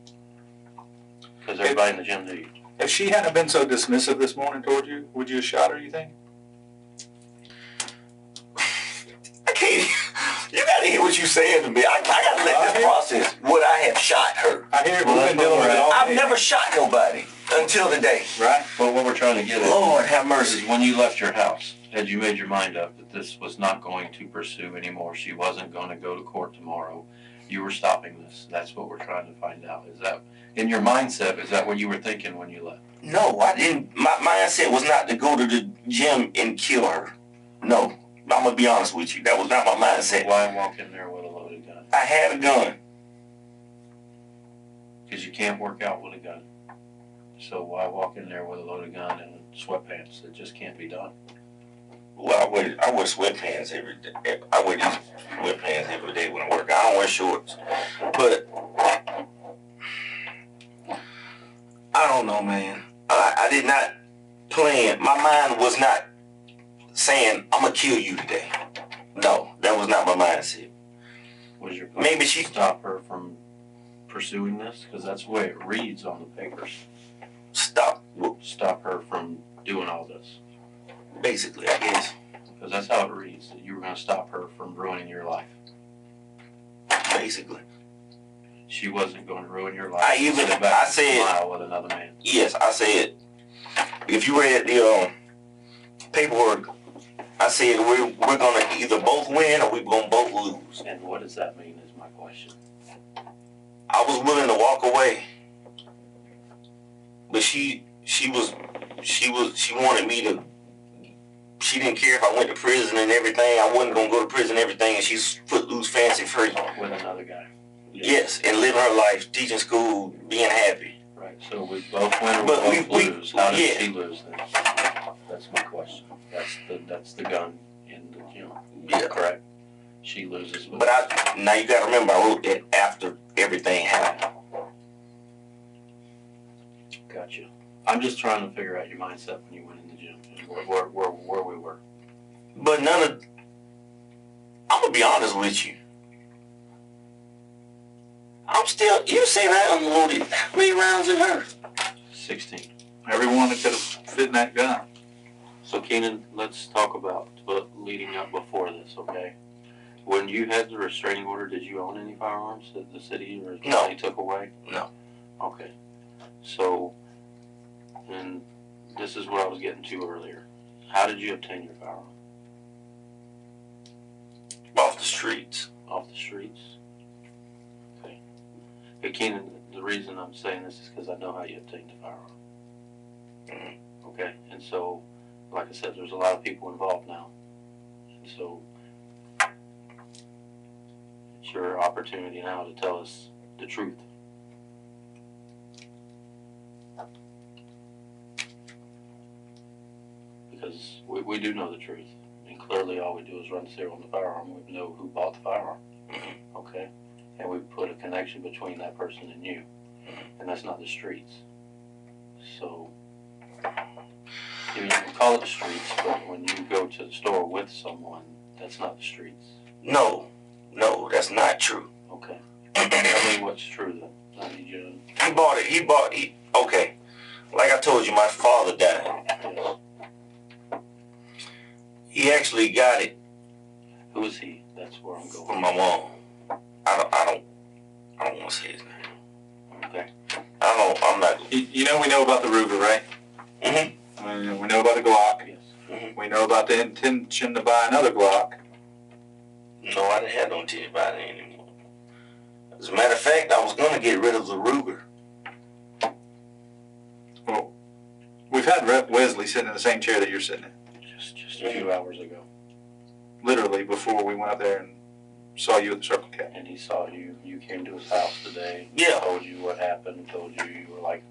[SPEAKER 5] Because everybody in the gym knew you.
[SPEAKER 3] If she hadn't been so dismissive this morning toward you, would you have shot her, you think?
[SPEAKER 1] I can't. You got to hear what you're saying to me. I got to let this process. Would I have shot her?
[SPEAKER 3] I hear we've been dealing with it all
[SPEAKER 1] I've
[SPEAKER 3] day.
[SPEAKER 1] never shot nobody until today.
[SPEAKER 3] Right?
[SPEAKER 2] But what we're trying to get at
[SPEAKER 1] Lord have
[SPEAKER 2] is
[SPEAKER 1] mercy.
[SPEAKER 2] when you left your house, had you made your mind up that this was not going to pursue anymore? She wasn't going to go to court tomorrow. You were stopping this. That's what we're trying to find out. Is that, in your mindset, is that what you were thinking when you left?
[SPEAKER 1] No, I didn't. My mindset was not to go to the gym and kill her. No. I'm going to be honest with you. That was not my mindset.
[SPEAKER 2] Why walk in there with a loaded gun?
[SPEAKER 1] I had a gun.
[SPEAKER 2] Because you can't work out with a gun. So why walk in there with a loaded gun and sweatpants? It just can't be done.
[SPEAKER 1] Well, I wear sweatpants every day. I wear these sweatpants every day when I work. I don't wear shorts. But I don't know, man. I did not plan. My mind was not saying, I'm going to kill you today. No, that was not my mindset.
[SPEAKER 2] Was your plan
[SPEAKER 1] Maybe
[SPEAKER 2] to
[SPEAKER 1] she
[SPEAKER 2] stop her from pursuing this? Because that's the way it reads on the papers.
[SPEAKER 1] Stop
[SPEAKER 2] her from doing all this.
[SPEAKER 1] Basically, I guess.
[SPEAKER 2] Because that's how it reads, that you were going to stop her from ruining your life.
[SPEAKER 1] Basically.
[SPEAKER 2] She wasn't going to ruin your life.
[SPEAKER 1] I said,
[SPEAKER 2] smile with another man.
[SPEAKER 1] Yes, I said, if you read the paperwork, I said we're going to either both win or we're going to both lose.
[SPEAKER 2] And what does that mean is my question.
[SPEAKER 1] I was willing to walk away, but she wanted me to. She didn't care if I went to prison and everything. I wasn't gonna go to prison and everything, and she's footloose, fancy free.
[SPEAKER 2] With another guy.
[SPEAKER 1] Yes, and living her life, teaching school, being happy.
[SPEAKER 2] Right. So we both win or we both lose. How did she lose then? That's my question. That's the gun in the gym.
[SPEAKER 1] Yeah.
[SPEAKER 2] Correct. She loses.
[SPEAKER 1] But now you got to remember, I wrote that after everything happened.
[SPEAKER 2] Gotcha. I'm just trying to figure out your mindset when you went in the gym and where we were.
[SPEAKER 1] But I'm gonna be honest with you. I'm still. You say I unloaded how many rounds in her?
[SPEAKER 2] 16.
[SPEAKER 3] Everyone that could have fit in that gun.
[SPEAKER 2] So Kennon, let's talk about leading up before this, okay? When you had the restraining order, did you own any firearms that the city or the county took away?
[SPEAKER 1] No.
[SPEAKER 2] Okay. So, and this is what I was getting to earlier. How did you obtain your firearm?
[SPEAKER 1] Off the streets.
[SPEAKER 2] Off the streets? Okay. Hey, Kennon, the reason I'm saying this is because I know how you obtained the firearm.
[SPEAKER 1] Mm-hmm.
[SPEAKER 2] Okay. And so, like I said, there's a lot of people involved now. And so, it's your opportunity now to tell us the truth. Because we do know the truth. And clearly all we do is run the serial on the firearm. We know who bought the firearm.
[SPEAKER 1] Mm-hmm.
[SPEAKER 2] Okay? And we put a connection between that person and you. And that's not the streets. So, you can call it the streets, but when you go to the store with someone, that's not the streets.
[SPEAKER 1] No, that's not true.
[SPEAKER 2] Okay. Tell me what's true then. I need you to...
[SPEAKER 1] He bought it. Okay. Like I told you, my father died.
[SPEAKER 2] Yes.
[SPEAKER 1] He actually got it
[SPEAKER 2] Who is he? That's where I'm going.
[SPEAKER 1] from my mom. I don't want to say his name.
[SPEAKER 2] Okay.
[SPEAKER 1] I'm not.
[SPEAKER 3] You know we know about the Ruger, right?
[SPEAKER 1] Mm-hmm.
[SPEAKER 3] We know about the Glock.
[SPEAKER 2] Yes.
[SPEAKER 1] Mm-hmm.
[SPEAKER 3] We know about the intention to buy another Glock.
[SPEAKER 1] No, I didn't have no intention about it anymore. As a matter of fact, I was going to get rid of the Ruger.
[SPEAKER 3] Well, we've had Rep Wesley sitting in the same chair that you're sitting in.
[SPEAKER 2] Just a few hours ago.
[SPEAKER 3] Literally before we went up there and saw you at the Circle K.
[SPEAKER 2] And he saw you. You came to his house today.
[SPEAKER 1] Yeah.
[SPEAKER 2] Told you what happened. Told you were like...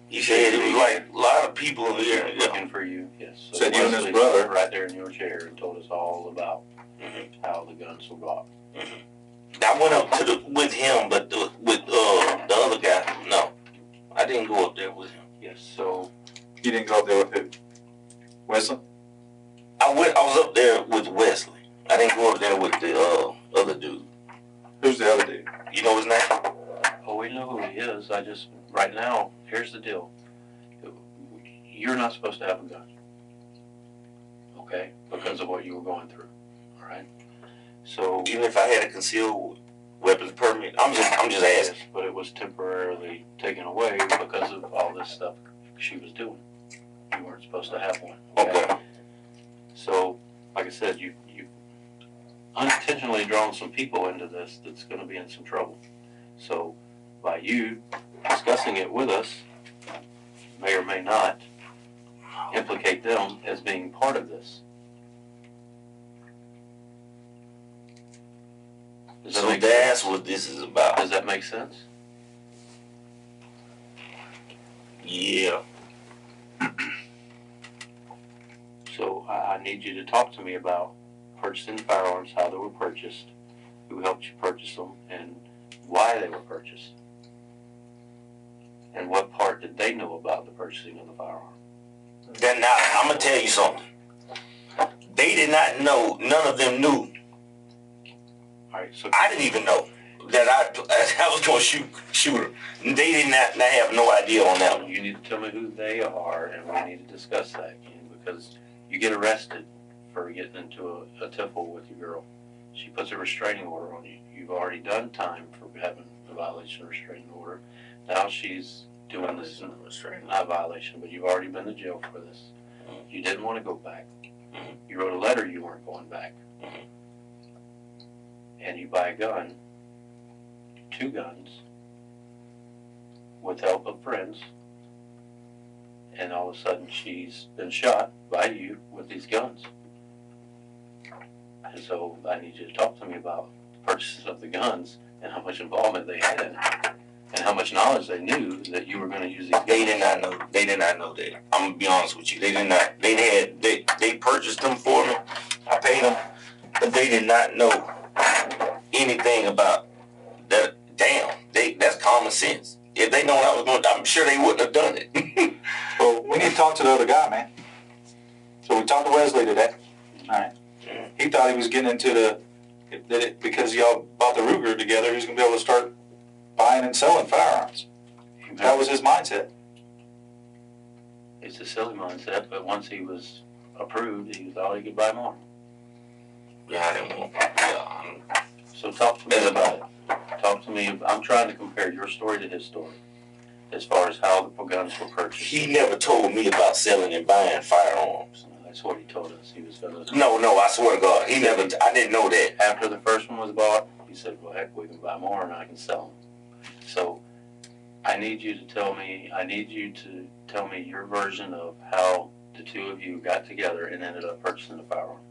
[SPEAKER 1] He said it was like a lot of people in here.
[SPEAKER 2] Looking for you. Yes. So
[SPEAKER 3] Said you and his
[SPEAKER 2] Wesley
[SPEAKER 3] brother.
[SPEAKER 2] sat right there in your chair and told us all about how the guns were bought.
[SPEAKER 1] I went up with him, but with the other guy, no. I didn't go up there with him.
[SPEAKER 2] Yes. So...
[SPEAKER 3] You didn't go up there with who? Wesley?
[SPEAKER 1] I was up there with Wesley. I didn't go up there with the other dude.
[SPEAKER 3] Who's the other dude?
[SPEAKER 1] You know his name?
[SPEAKER 2] Oh, we know who he is. I just... Right now, here's the deal. You're not supposed to have a gun. Okay? Because of what you were going through. All right? So...
[SPEAKER 1] Even if I had a concealed weapons permit, I'm just asking.
[SPEAKER 2] Yes, but it was temporarily taken away because of all this stuff she was doing. You weren't supposed to have one.
[SPEAKER 1] Okay.
[SPEAKER 2] So, like I said, you unintentionally drawn some people into this that's going to be in some trouble. So, by you discussing it with us, may or may not implicate them as being part of this.
[SPEAKER 1] So that's what this is about.
[SPEAKER 2] Does that make sense?
[SPEAKER 1] Yeah.
[SPEAKER 2] So I need you to talk to me about purchasing firearms, how they were purchased, who helped you purchase them, and why they were purchased. And what part did they know about the purchasing of the firearm?
[SPEAKER 1] Then now, I'm going to tell you something. They did not know, none of them knew.
[SPEAKER 2] All right, so
[SPEAKER 1] I didn't even know that I was going to shoot her. They did not have no idea on that one.
[SPEAKER 2] you need to tell me who they are, and we need to discuss that again, because you get arrested for getting into a tiffle with your girl. She puts a restraining order on you. You've already done time for having a violation of restraining order. Now she's doing this, not a violation, but you've already been to jail for this. You didn't want to go back. You wrote a letter you weren't going back. And you buy a gun, 2 guns, with help of friends, and all of a sudden she's been shot by you with these guns. And so I need you to talk to me about the purchases of the guns and how much involvement they had in it, and how much knowledge they knew that you were going to use these guns.
[SPEAKER 1] They did not know. They did not know that. I'm going to be honest with you. They did not. They purchased them for me. I paid them. But they did not know anything about that. Damn. That's common sense. If they know what I was going to, I'm sure they wouldn't have done it.
[SPEAKER 3] Well, we need to talk to the other guy, man. So we talked to Wesley today. All right. He thought he was getting into because y'all bought the Ruger together, he was going to be able to start buying and selling firearms. That was his mindset.
[SPEAKER 2] It's a silly mindset, but once he was approved, he thought he could buy more.
[SPEAKER 1] Yeah, I didn't want. Yeah.
[SPEAKER 2] So talk to me about it. Talk to me. I'm trying to compare your story to his story, as far as how the guns were purchased.
[SPEAKER 1] He never told me about selling and buying firearms.
[SPEAKER 2] That's what he told us. He was going to.
[SPEAKER 1] No, I swear to God, he never. I didn't know that.
[SPEAKER 2] After the first one was bought, he said, "Well, heck, we can buy more, and I can sell them." So, I need you to tell me your version of how the two of you got together and ended up purchasing a firearm.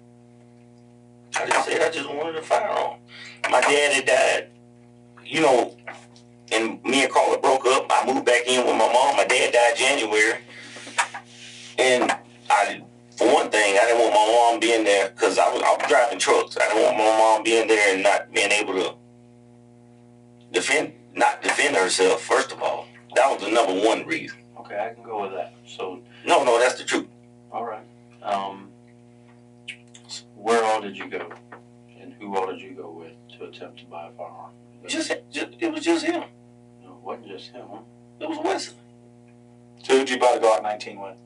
[SPEAKER 1] I just said I just wanted a firearm. My dad had died, and me and Carla broke up. I moved back in with my mom. My dad died January, and for one thing, I didn't want my mom being there because I was driving trucks. I didn't want my mom being there and not being able to not defend herself. First of all, that was the number one reason.
[SPEAKER 2] Okay, I can go with that. So
[SPEAKER 1] no, that's the truth.
[SPEAKER 2] All right. Where all did you go, and who all did you go with to attempt to buy a firearm?
[SPEAKER 1] It was just him.
[SPEAKER 2] No, it wasn't just him. Huh?
[SPEAKER 1] It was Wesley.
[SPEAKER 3] So who'd you buy the Glock 19 with?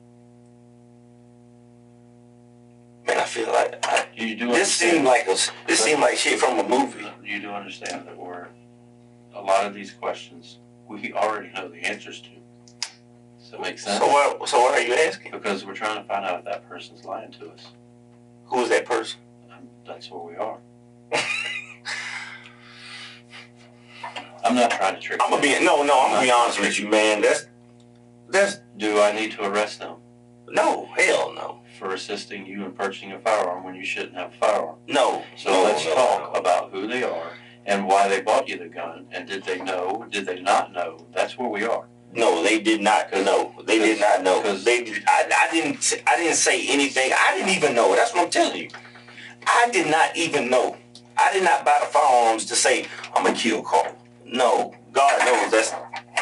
[SPEAKER 1] Man, I feel like this seemed like shit from a movie.
[SPEAKER 2] You do understand that a lot of these questions we already know the answers to. Does that make sense?
[SPEAKER 1] So why are you asking?
[SPEAKER 2] Because we're trying to find out if that person's lying to us.
[SPEAKER 1] Who is that person?
[SPEAKER 2] That's where we are. I'm not trying to trick you. I'm gonna be honest with you, man. That's.
[SPEAKER 1] Do I need to arrest them? No, hell no.
[SPEAKER 2] For assisting you in purchasing a firearm when you shouldn't have a firearm.
[SPEAKER 1] No.
[SPEAKER 2] So let's talk about who they are and why they bought you the gun, and did they know? Did they not know? That's where we are.
[SPEAKER 1] No, they did not know. They did not know. I didn't say anything. I didn't even know. That's what I'm telling you. I did not even know. I did not buy the firearms to say I'm gonna kill Carl. No, God knows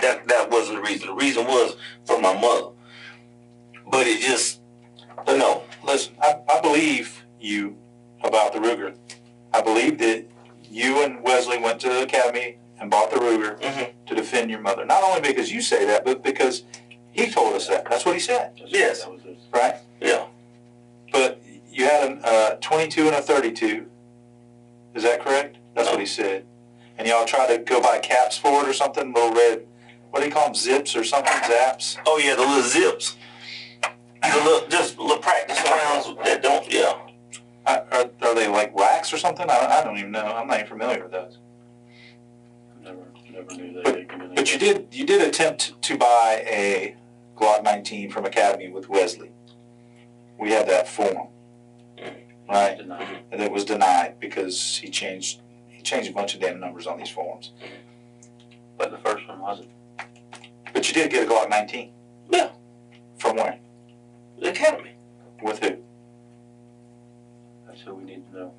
[SPEAKER 1] that wasn't the reason. The reason was for my mother. But it just, no.
[SPEAKER 3] Listen, I believe you about the Ruger. I believe that you and Wesley went to the academy and bought the Ruger to defend your mother. Not only because you say that, but because he told us that. That's what he said.
[SPEAKER 1] Yes.
[SPEAKER 3] Right?
[SPEAKER 1] Yeah.
[SPEAKER 3] But you had a 22 and a 32. Is that correct? That's what he said. And y'all tried to go buy caps for it or something, little red, what do you call them, zips or something, zaps?
[SPEAKER 1] Oh, yeah, the little zips. Just little practice rounds that don't, yeah.
[SPEAKER 3] Are they like wax or something? I don't even know. I'm not even familiar with those.
[SPEAKER 2] Never knew that.
[SPEAKER 3] But you did attempt to buy a Glock 19 from Academy with Wesley. We had that form, right? And it was denied because he changed a bunch of damn numbers on these forms.
[SPEAKER 2] But the first one wasn't.
[SPEAKER 3] But you did get a Glock 19.
[SPEAKER 1] Yeah.
[SPEAKER 3] From where?
[SPEAKER 1] The Academy.
[SPEAKER 3] With who?
[SPEAKER 2] That's who we need to know.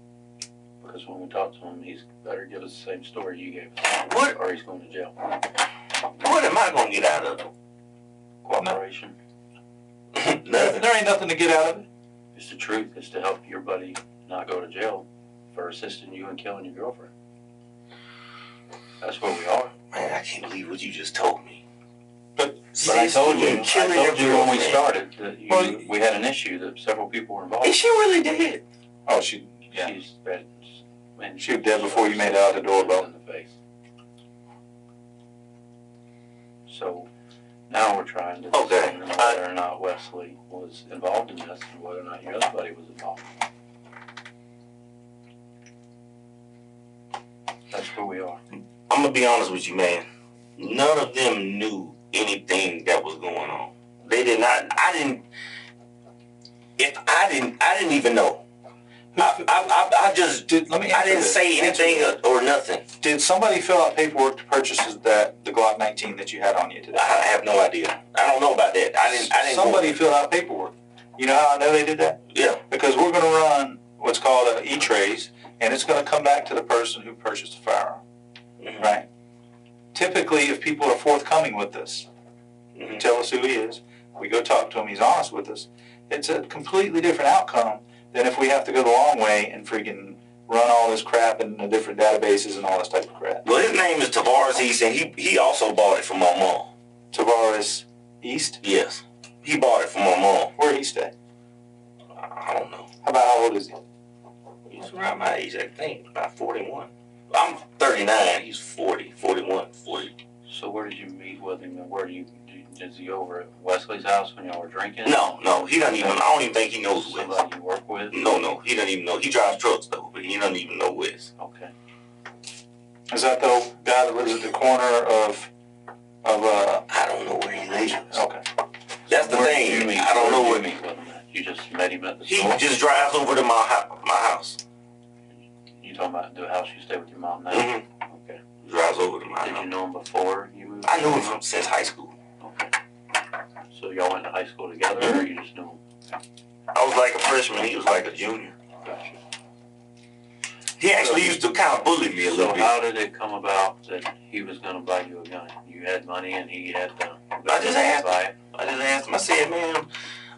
[SPEAKER 2] Because when we talk to him, he's better give us the same story you gave us.
[SPEAKER 1] What?
[SPEAKER 2] Or he's going to jail.
[SPEAKER 1] What am I gonna get out of it?
[SPEAKER 2] Cooperation.
[SPEAKER 1] Nothing.
[SPEAKER 3] There ain't nothing to get out of it.
[SPEAKER 2] It's the truth. It's to help your buddy not go to jail for assisting you in killing your girlfriend. That's where we are.
[SPEAKER 1] Man, I can't believe what you just told me.
[SPEAKER 3] But
[SPEAKER 2] I told you when we
[SPEAKER 1] started.
[SPEAKER 2] started that we had an issue that several people were involved.
[SPEAKER 1] Is she really dead?
[SPEAKER 3] oh,
[SPEAKER 2] She's bad. Man,
[SPEAKER 3] She was dead before you made it out the door, bro.
[SPEAKER 2] in the face. So now we're trying to determine whether or not Wesley was involved in this and whether or not your other buddy was involved. That's where we are.
[SPEAKER 1] I'm gonna be honest with you, man. None of them knew anything that was going on. They did not. I didn't even know. I just
[SPEAKER 3] Let me
[SPEAKER 1] I
[SPEAKER 3] answer
[SPEAKER 1] didn't
[SPEAKER 3] this.
[SPEAKER 1] say anything or nothing.
[SPEAKER 3] Did somebody fill out paperwork to purchase the Glock 19 that you had on you today?
[SPEAKER 1] I have no idea. I don't know about that. I didn't.
[SPEAKER 3] Somebody filled out paperwork. You know how I know they did that?
[SPEAKER 1] Yeah.
[SPEAKER 3] Because we're going to run what's called an E-Trace, and it's going to come back to the person who purchased the firearm,
[SPEAKER 1] Mhm.
[SPEAKER 3] right? Typically, if people are forthcoming with us,
[SPEAKER 1] Mhm.
[SPEAKER 3] tell us who he is, we go talk to him, he's honest with us, it's a completely different outcome than if we have to go the long way and freaking run all this crap in the different databases and all this type of crap.
[SPEAKER 1] Well, his name is Tavares East, and he also bought it from my mom.
[SPEAKER 3] Tavares East,
[SPEAKER 1] Yes, he bought it from my mom.
[SPEAKER 3] where he stay?
[SPEAKER 1] I don't know.
[SPEAKER 3] How old is he?
[SPEAKER 1] He's around my age, I think, about 41. I'm 39. He's 40, 41, 40.
[SPEAKER 2] So where did you meet with him, and is he over at Wesley's house when y'all were drinking?
[SPEAKER 1] No, he doesn't even. I don't even think he knows Wes.
[SPEAKER 2] Somebody you work with?
[SPEAKER 1] No, he doesn't even know. He drives trucks though, but he doesn't even know Wes.
[SPEAKER 2] Okay.
[SPEAKER 3] Is that the guy that lives at the corner of
[SPEAKER 1] I don't know where he lives.
[SPEAKER 3] okay.
[SPEAKER 1] That's the
[SPEAKER 2] Where did you
[SPEAKER 1] thing.
[SPEAKER 2] meet?
[SPEAKER 1] I don't know
[SPEAKER 2] Where
[SPEAKER 1] where.
[SPEAKER 2] did you meet with him at? You just met him at the
[SPEAKER 1] He
[SPEAKER 2] store?
[SPEAKER 1] just drives over to my house.
[SPEAKER 2] You talking about the house you stay with your mom now?
[SPEAKER 1] Mm-hmm.
[SPEAKER 2] Okay.
[SPEAKER 1] Drives over to my
[SPEAKER 2] Did you
[SPEAKER 1] house.
[SPEAKER 2] know him before you moved?
[SPEAKER 1] I knew him since high school.
[SPEAKER 2] Okay. So y'all went to high school together, or you just knew him?
[SPEAKER 1] I was like a freshman. He was like a junior.
[SPEAKER 2] Gotcha.
[SPEAKER 1] He actually used to kind of bully me a little
[SPEAKER 2] So
[SPEAKER 1] bit.
[SPEAKER 2] how did it come about that he was going to buy you a gun? You had money and he had the
[SPEAKER 1] I just asked
[SPEAKER 2] buy it?
[SPEAKER 1] I just asked him. I said, man,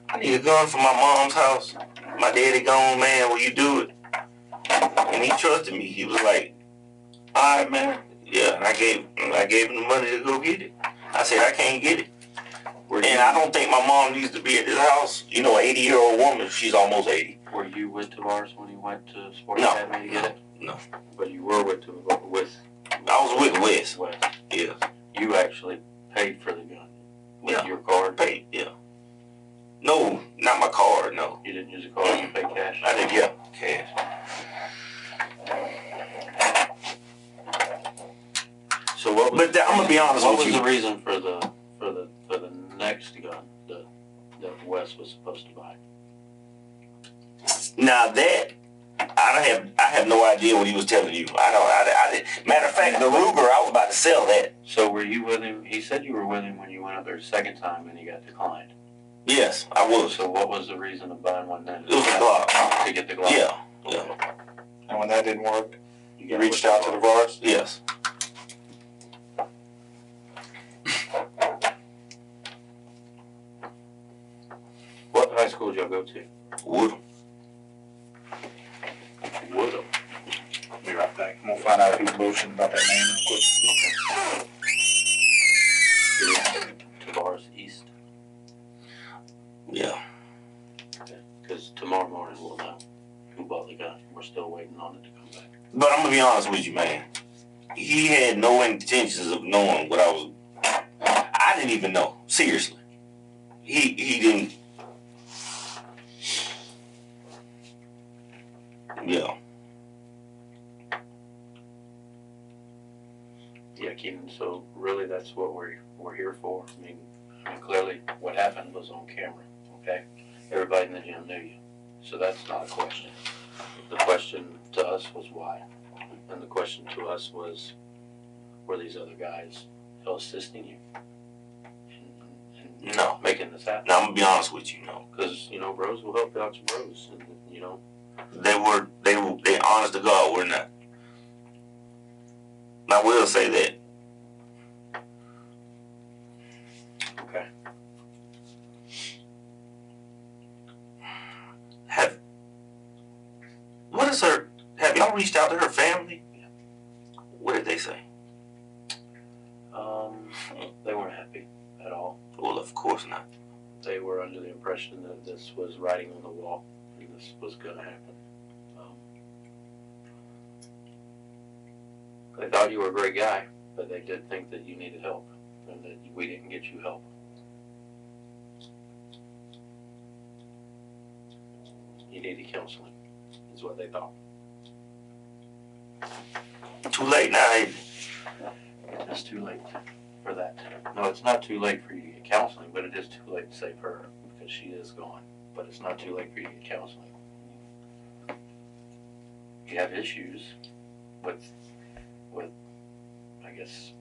[SPEAKER 1] I need a gun for my mom's house. My daddy gone, man. Will you do it? And he trusted me. He was like, all right, man. Yeah, and I gave him the money to go get it. I said, I can't get it. And I don't think my mom needs to be at this house. You know, an 80-year-old woman, she's almost 80.
[SPEAKER 2] Were you with Tavares when he went to Sports
[SPEAKER 1] No.
[SPEAKER 2] Academy to get it?
[SPEAKER 1] No.
[SPEAKER 2] But you were with
[SPEAKER 1] I was with Wes.
[SPEAKER 2] Wes.
[SPEAKER 1] Yeah.
[SPEAKER 2] You actually paid for the gun with
[SPEAKER 1] Yeah.
[SPEAKER 2] your card?
[SPEAKER 1] Paid, yeah. No, not my card, no.
[SPEAKER 2] You didn't use a card, you paid cash?
[SPEAKER 1] I did, yeah, cash.
[SPEAKER 2] So what was,
[SPEAKER 1] But I'm gonna be honest
[SPEAKER 2] what
[SPEAKER 1] with
[SPEAKER 2] was
[SPEAKER 1] you.
[SPEAKER 2] the reason for the next gun that Wes was supposed to buy?
[SPEAKER 1] Now that I have no idea what he was telling you. I matter of fact, the Ruger, I was about to sell that.
[SPEAKER 2] So were you with him? He said you were with him when you went up there the second time and he got declined.
[SPEAKER 1] Yes, I was.
[SPEAKER 2] So what was the reason of buying one then?
[SPEAKER 1] It was a Glock.
[SPEAKER 2] To get the Glock?
[SPEAKER 1] Yeah, yeah,
[SPEAKER 2] Okay.
[SPEAKER 3] And when that didn't work, you
[SPEAKER 2] got
[SPEAKER 3] reached
[SPEAKER 2] with
[SPEAKER 3] out to the VARs?
[SPEAKER 1] yes.
[SPEAKER 2] What high school did y'all go to?
[SPEAKER 1] Would.
[SPEAKER 2] Woodham.
[SPEAKER 3] Be right back. I'm gonna find out if he's bullshitting about that name real quick.
[SPEAKER 2] Tavares East.
[SPEAKER 1] Yeah.
[SPEAKER 2] Because tomorrow morning we'll know who bought the gun. We're still waiting on it to come back.
[SPEAKER 1] But I'm gonna be honest with you, man. He had no intentions of knowing what I was. I didn't even know. Seriously. He didn't. Yeah.
[SPEAKER 2] Yeah, Kennon. So really, that's what we're here for. I mean, clearly, what happened was on camera. Okay, everybody in the gym knew you, so that's not a question. The question to us was why, and the question to us was, were these other guys assisting you in
[SPEAKER 1] No.
[SPEAKER 2] making this happen?
[SPEAKER 1] Now I'm gonna be honest with you, no.
[SPEAKER 2] Because bros will help out your bros, and
[SPEAKER 1] They honest to God were not. I will say that reached out to her family. What did they say?
[SPEAKER 5] They weren't happy at all.
[SPEAKER 1] Well, of course not.
[SPEAKER 5] They were under the impression that this was writing on the wall and this was going to happen. They thought you were a great guy, but they did think that you needed help and that we didn't get you help. You needed counseling, is what they thought.
[SPEAKER 1] Too late now, ain't it?
[SPEAKER 5] It's too late for that. No, it's not too late for you to get counseling, but it is too late to save her because she is gone. But it's not too late for you to get counseling. You have issues with I guess,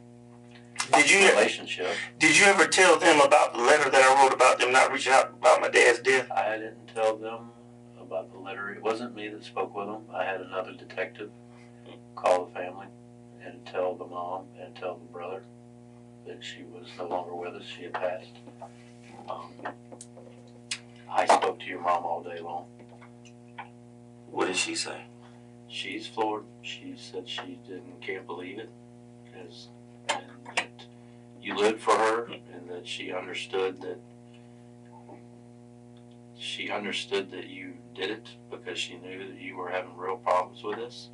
[SPEAKER 5] relationship.
[SPEAKER 1] Did you ever tell them about the letter that I wrote about them not reaching out about my dad's death?
[SPEAKER 5] I didn't tell them about the letter. It wasn't me that spoke with them. I had another detective call the family and tell the mom and tell the brother that she was no longer with us. She had passed. I spoke to your mom all day long.
[SPEAKER 1] What did she say?
[SPEAKER 5] She's floored. She said she can't believe it. And that you lived for her and that she understood that you did it because she knew that you were having real problems with this.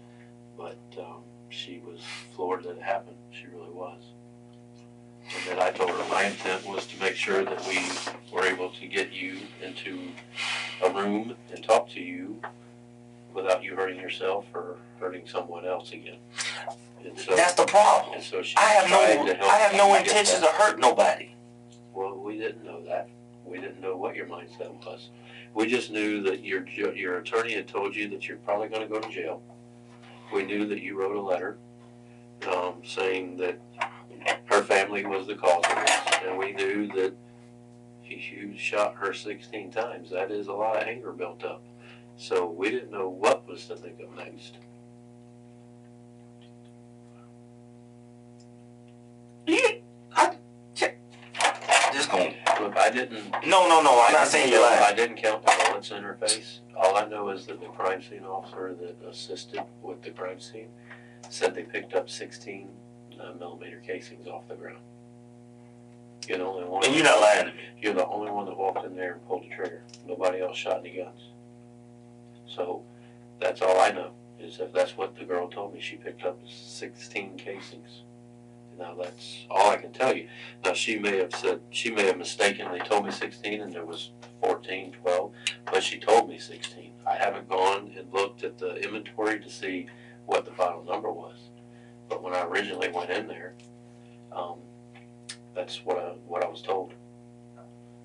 [SPEAKER 5] But she was floored that it happened. She really was. And that I told her my intent was to make sure that we were able to get you into a room and talk to you without you hurting yourself or hurting someone else again. And so,
[SPEAKER 1] that's the problem.
[SPEAKER 5] And so she
[SPEAKER 1] I have no
[SPEAKER 5] you
[SPEAKER 1] intentions of hurt nobody.
[SPEAKER 5] Well, we didn't know that. We didn't know what your mindset was. We just knew that your attorney had told you that you're probably going to go to jail. We knew that you wrote a letter saying that her family was the cause of this, and we knew that you shot her 16 times. That is a lot of anger built up. So we didn't know what was to think of next. Look, I didn't.
[SPEAKER 1] No. I'm not saying you're lying.
[SPEAKER 5] I didn't count the bullets in her face. All I know is that the crime scene officer that assisted with the crime scene said they picked up 16 millimeter casings off the ground. You're the only one.
[SPEAKER 1] And you're not lying to me.
[SPEAKER 5] You're the only one that walked in there and pulled the trigger. Nobody else shot any guns. So that's all I know is if that's what the girl told me. She picked up 16 casings. Now that's all I can tell you. Now she may have mistakenly told me 16 and there was 14, 12, but she told me 16. I haven't gone and looked at the inventory to see what the final number was. But when I originally went in there, that's what I was told.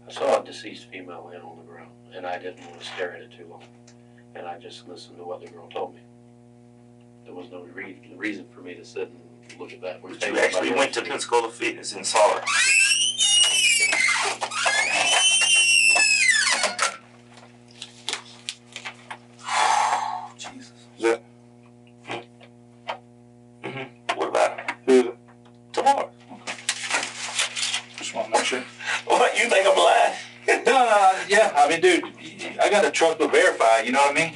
[SPEAKER 5] I saw a deceased female laying on the ground and I didn't want to stare at it too long. And I just listened to what the girl told me. There was no reason for me to sit and look at that.
[SPEAKER 1] But you actually went to Pensacola Fitness and saw her. Jesus.
[SPEAKER 3] Is that?
[SPEAKER 1] What about her?
[SPEAKER 3] Who is it?
[SPEAKER 1] Tomorrow.
[SPEAKER 3] Just want to make sure.
[SPEAKER 1] What, you think I'm lying?
[SPEAKER 3] No, yeah. I mean, dude, I got a trust to verify, you know what I mean?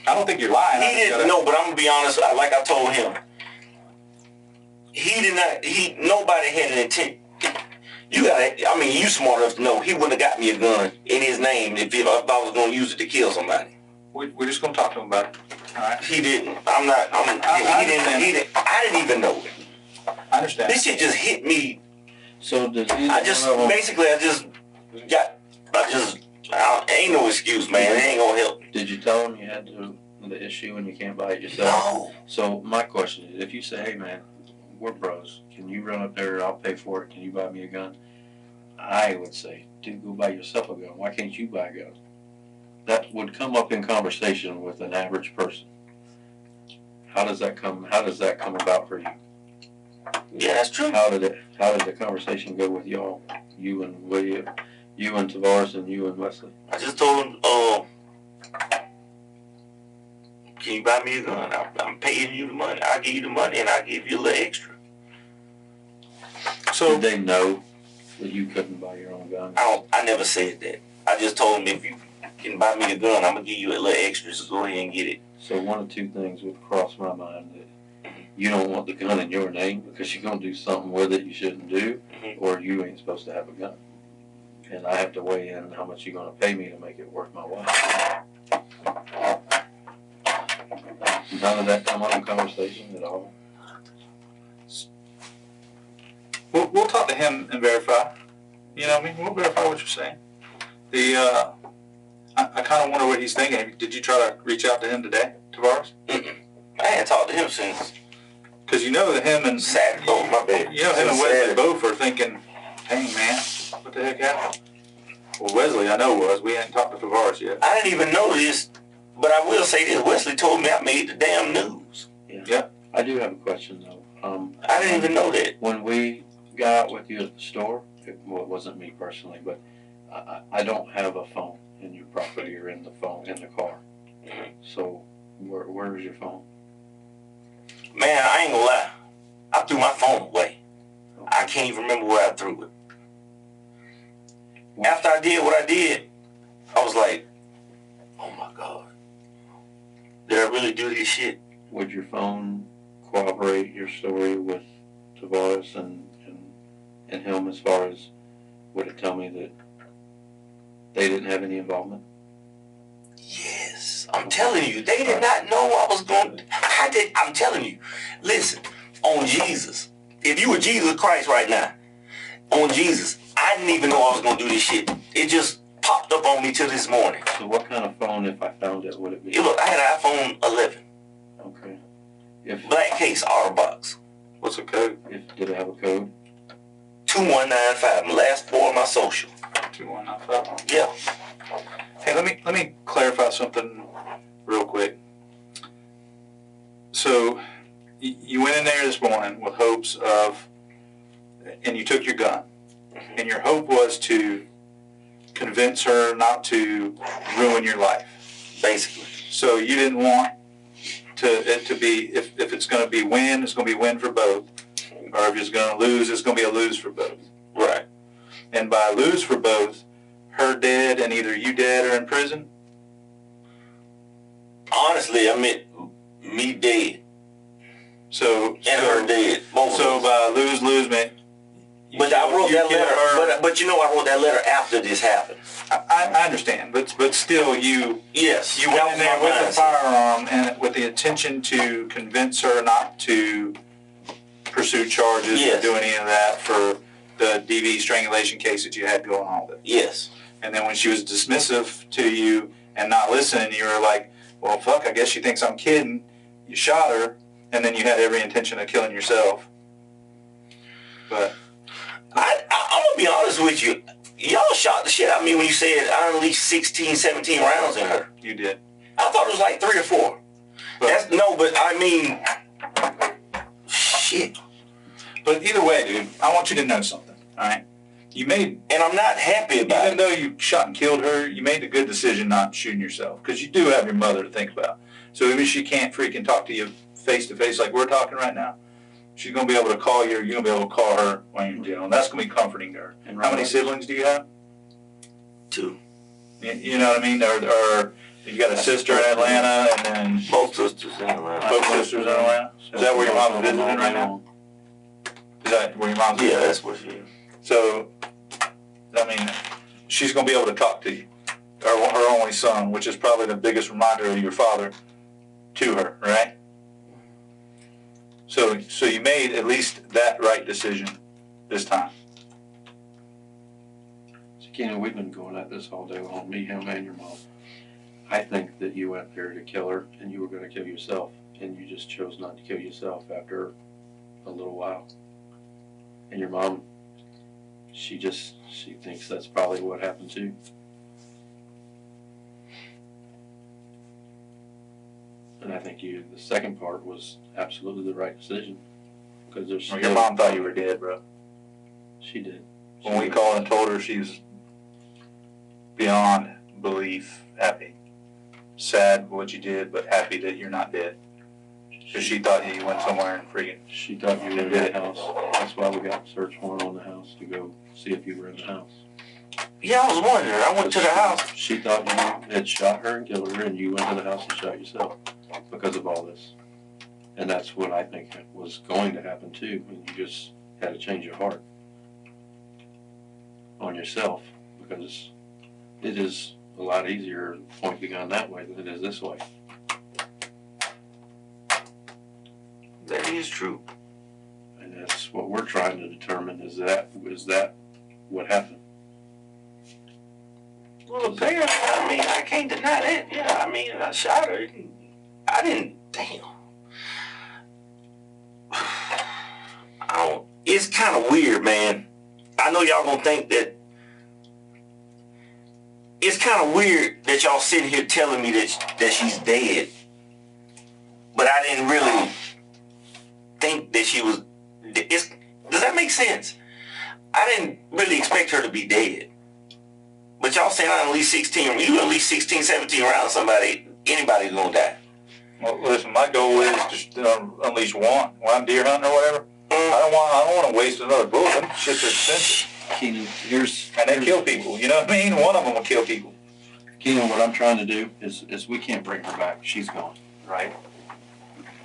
[SPEAKER 3] I don't think you're lying.
[SPEAKER 1] He didn't know, but I'm going to be honest, like I told him. He did not, nobody had an intent. You smart enough to know he wouldn't have got me a gun in his name if I was going to use it to kill somebody.
[SPEAKER 3] We're just going to talk to him about it, all right?
[SPEAKER 1] He didn't. I didn't even know it.
[SPEAKER 3] I understand.
[SPEAKER 1] This shit just hit me.
[SPEAKER 5] So did
[SPEAKER 1] ain't no excuse, man. It ain't gonna help.
[SPEAKER 5] Did you tell him you had the issue and you can't buy it yourself?
[SPEAKER 1] No.
[SPEAKER 5] So my question is, if you say, hey man, we're bros, can you run up there, I'll pay for it, can you buy me a gun? I would say, dude, go buy yourself a gun. Why can't you buy a gun? That would come up in conversation with an average person. How does that come about for you?
[SPEAKER 1] Yeah, that's true.
[SPEAKER 5] How did the conversation go with y'all? You and William, you and Tavares, and you and Wesley?
[SPEAKER 1] I just told him, can you buy me a gun? I'm paying you the money. I'll give you the money and I'll give you a little extra.
[SPEAKER 3] So
[SPEAKER 5] did they know that you couldn't buy your own gun?
[SPEAKER 1] I never said that. I just told him if you can buy me a gun, I'm gonna give you a little extra, so go ahead and get it.
[SPEAKER 5] So one of two things would cross my mind: that you don't want the gun in your name because you're gonna do something with it you shouldn't do, or you ain't supposed to have a gun. And I have to weigh in how much you're gonna pay me to make it worth my while. None of that come up in conversation at all.
[SPEAKER 3] We'll talk to him and verify. You know what I mean? We'll verify what you're saying. I kind of wonder what he's thinking. Did you try to reach out to him today, Tavares?
[SPEAKER 1] I hadn't talked to him since.
[SPEAKER 3] Because you know that him and
[SPEAKER 1] Saturday. Oh, my bad.
[SPEAKER 3] You know him and Wesley both are thinking, "Dang man, what the heck happened?" Well, Wesley, I know was. We hadn't talked to Tavares yet.
[SPEAKER 1] I didn't even know this, but I will say this: Wesley told me I made the damn news.
[SPEAKER 3] Yeah.
[SPEAKER 5] I do have a question though.
[SPEAKER 1] I didn't even know that.
[SPEAKER 5] When we got out with you at the store, it wasn't me personally, but I don't have a phone in your property or in the phone in the car. So where's your phone?
[SPEAKER 1] Man, I ain't gonna lie. I threw my phone away. Okay. I can't even remember where I threw it. After I did what I did, I was like, oh my God. Did I really do this shit?
[SPEAKER 5] Would your phone corroborate your story with Tavares and him as far as, would it tell me that they didn't have any involvement?
[SPEAKER 1] Yes. I'm telling you, they did not know I was going to. I'm telling you. Listen, on Jesus. If you were Jesus Christ right now, on Jesus, I didn't even know I was going to do this shit. It just popped up on me till this morning.
[SPEAKER 5] So what kind of phone, if I found it, would it be?
[SPEAKER 1] Look, I had an iPhone 11.
[SPEAKER 5] Okay.
[SPEAKER 1] Black case, auto box.
[SPEAKER 3] What's the code?
[SPEAKER 5] Did it have a code?
[SPEAKER 1] 2195. My last four of my social.
[SPEAKER 3] 2195.
[SPEAKER 1] Yeah.
[SPEAKER 3] Hey, let me clarify something real quick. So you went in there this morning with hopes of, and you took your gun, and your hope was to convince her not to ruin your life,
[SPEAKER 1] basically.
[SPEAKER 3] So you didn't want it to be, if it's going to be win, it's going to be win for both, or if it's going to lose, it's going to be a lose for both.
[SPEAKER 1] Right.
[SPEAKER 3] And by lose for both, her dead and either you dead or in prison?
[SPEAKER 1] Honestly, I meant me dead.
[SPEAKER 3] So
[SPEAKER 1] her dead.
[SPEAKER 3] So by lose meant.
[SPEAKER 1] But I wrote that letter. But you know, I wrote that letter after this happened.
[SPEAKER 3] I understand, but still, you
[SPEAKER 1] went
[SPEAKER 3] in there with a firearm and with the intention to convince her not to pursue charges or do any of that for the DV strangulation case that you had going on with it.
[SPEAKER 1] Yes.
[SPEAKER 3] And then when she was dismissive to you and not listening, you were like, well, fuck, I guess she thinks I'm kidding. You shot her, and then you had every intention of killing yourself. But
[SPEAKER 1] I'm going to be honest with you. Y'all shot the shit out of me when you said I unleashed 16, 17 rounds in her.
[SPEAKER 3] You did.
[SPEAKER 1] I thought it was like 3 or 4. But I mean, shit.
[SPEAKER 3] But either way, dude, I want you to know something, all right? And
[SPEAKER 1] I'm not happy about it.
[SPEAKER 3] Even though you shot and killed her, you made the good decision not shooting yourself, because you do have your mother to think about. So even if she can't freaking talk to you face to face like we're talking right now, she's going to be able to call you, or you're going to be able to call her when you're in jail. And that's going to be comforting to her. And how many siblings do you have? 2. You know what I mean? Or you got a sister in Atlanta, and then...
[SPEAKER 1] Both sisters in Atlanta.
[SPEAKER 3] Both sisters in Atlanta? Is that where your mom's visiting right now? Is that where your mom's visiting?
[SPEAKER 1] Yeah, that's where she is.
[SPEAKER 3] So, I mean, she's going to be able to talk to you. Her only son, which is probably the biggest reminder of your father to her, right? So you made at least that right decision this time.
[SPEAKER 5] So, Kennon, we've been going at this all day long, me, him, and your mom. I think that you went there to kill her, and you were going to kill yourself, and you just chose not to kill yourself after a little while. And your mom, she thinks that's probably what happened too. And I think the second part was absolutely the right decision. Because there's
[SPEAKER 3] your mom thought you were dead, bro.
[SPEAKER 5] She did.
[SPEAKER 3] When we called and told her, she's beyond belief happy. Sad what you did, but happy that you're not dead. Because she thought you went somewhere and freaking...
[SPEAKER 5] She thought you were in the house. That's why we got a search warrant on the house to go see if you were in the house.
[SPEAKER 1] Yeah, I was wondering. I went to the house.
[SPEAKER 5] She thought you had shot her and killed her, and you went to the house and shot yourself because of all this. And that's what I think was going to happen too. And you just had to change your heart on yourself, because it is a lot easier to point the gun that way than it is this way.
[SPEAKER 1] That is true.
[SPEAKER 5] And that's what we're trying to determine, is that what happened?
[SPEAKER 1] Well, apparently, I mean, I can't deny that. Yeah, I mean, I shot her. I didn't, damn. It's kind of weird, man. I know y'all gonna think that it's kind of weird that y'all sitting here telling me that she's dead, but I didn't really think that she was. Does that make sense? I didn't really expect her to be dead. But y'all saying I'm at least 16, you at least 16, 17 around somebody, anybody's gonna die.
[SPEAKER 3] Well, listen, my goal is just to unleash one. When I'm deer hunting or whatever, I don't want to waste another bullet. Them shits are expensive.
[SPEAKER 5] Keenan,
[SPEAKER 3] And they kill people, you know what I mean? One of them will kill people.
[SPEAKER 5] Keenan, what I'm trying to do is we can't bring her back. She's gone, right?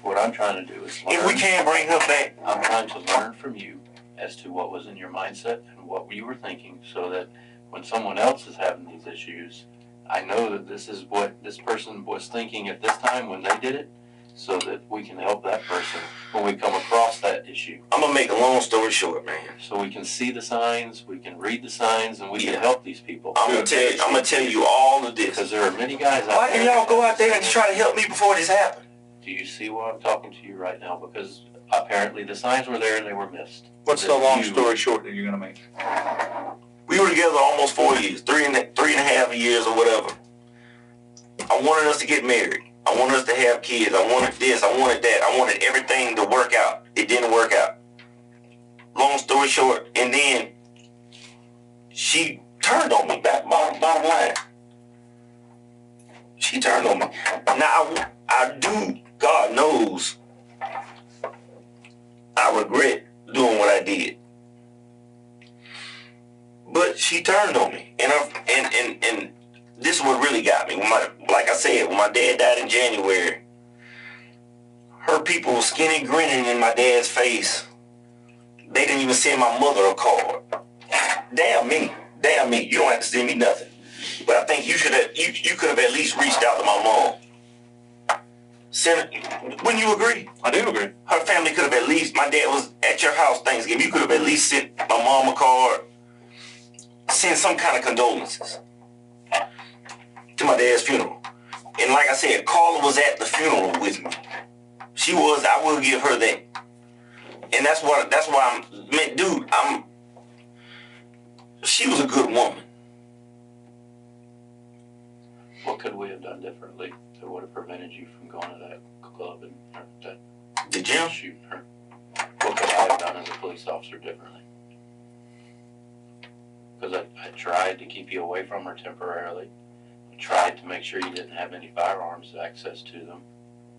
[SPEAKER 5] What I'm trying to do is learn.
[SPEAKER 1] If we can't bring her back,
[SPEAKER 5] I'm trying to learn from you as to what was in your mindset and what you were thinking, so that when someone else is having these issues, I know that this is what this person was thinking at this time when they did it, so that we can help that person when we come across that issue.
[SPEAKER 1] I'm gonna make a long story short, man.
[SPEAKER 5] So we can see the signs, we can read the signs, and we can help these people.
[SPEAKER 1] I'm gonna tell you all of this.
[SPEAKER 5] Because there are many guys out
[SPEAKER 1] Why
[SPEAKER 5] there.
[SPEAKER 1] did y'all go out there and try to help me before this happened?
[SPEAKER 5] Do you see why I'm talking to you right now? Because apparently the signs were there and they were missed.
[SPEAKER 3] What's the long story short that you're going to make?
[SPEAKER 1] We were together almost 4 years, three and a half years or whatever. I wanted us to get married. I wanted us to have kids. I wanted this. I wanted that. I wanted everything to work out. It didn't work out. Long story short, and then she turned on me. Bottom line. She turned on me. Now, I do, God knows, I regret doing what I did. But she turned on me. And this is what really got me. Like I said, when my dad died in January, her people were skinny grinning in my dad's face. They didn't even send my mother a card. Damn me. You don't have to send me nothing. But I think you could have at least reached out to my mom. Wouldn't you agree?
[SPEAKER 3] I do agree.
[SPEAKER 1] Her family could have at least, my dad was at your house Thanksgiving, you could have at least sent my mom a card, send some kind of condolences to my dad's funeral. And like I said, Carla was at the funeral with me. She was, I will give her that. And that's why she was a good woman.
[SPEAKER 5] What could we have done differently that would have prevented you from going to that club and
[SPEAKER 1] The gym?
[SPEAKER 5] shooting her? What could I have done as a police officer differently? Because I tried to keep you away from her temporarily. I tried to make sure you didn't have any firearms access to them.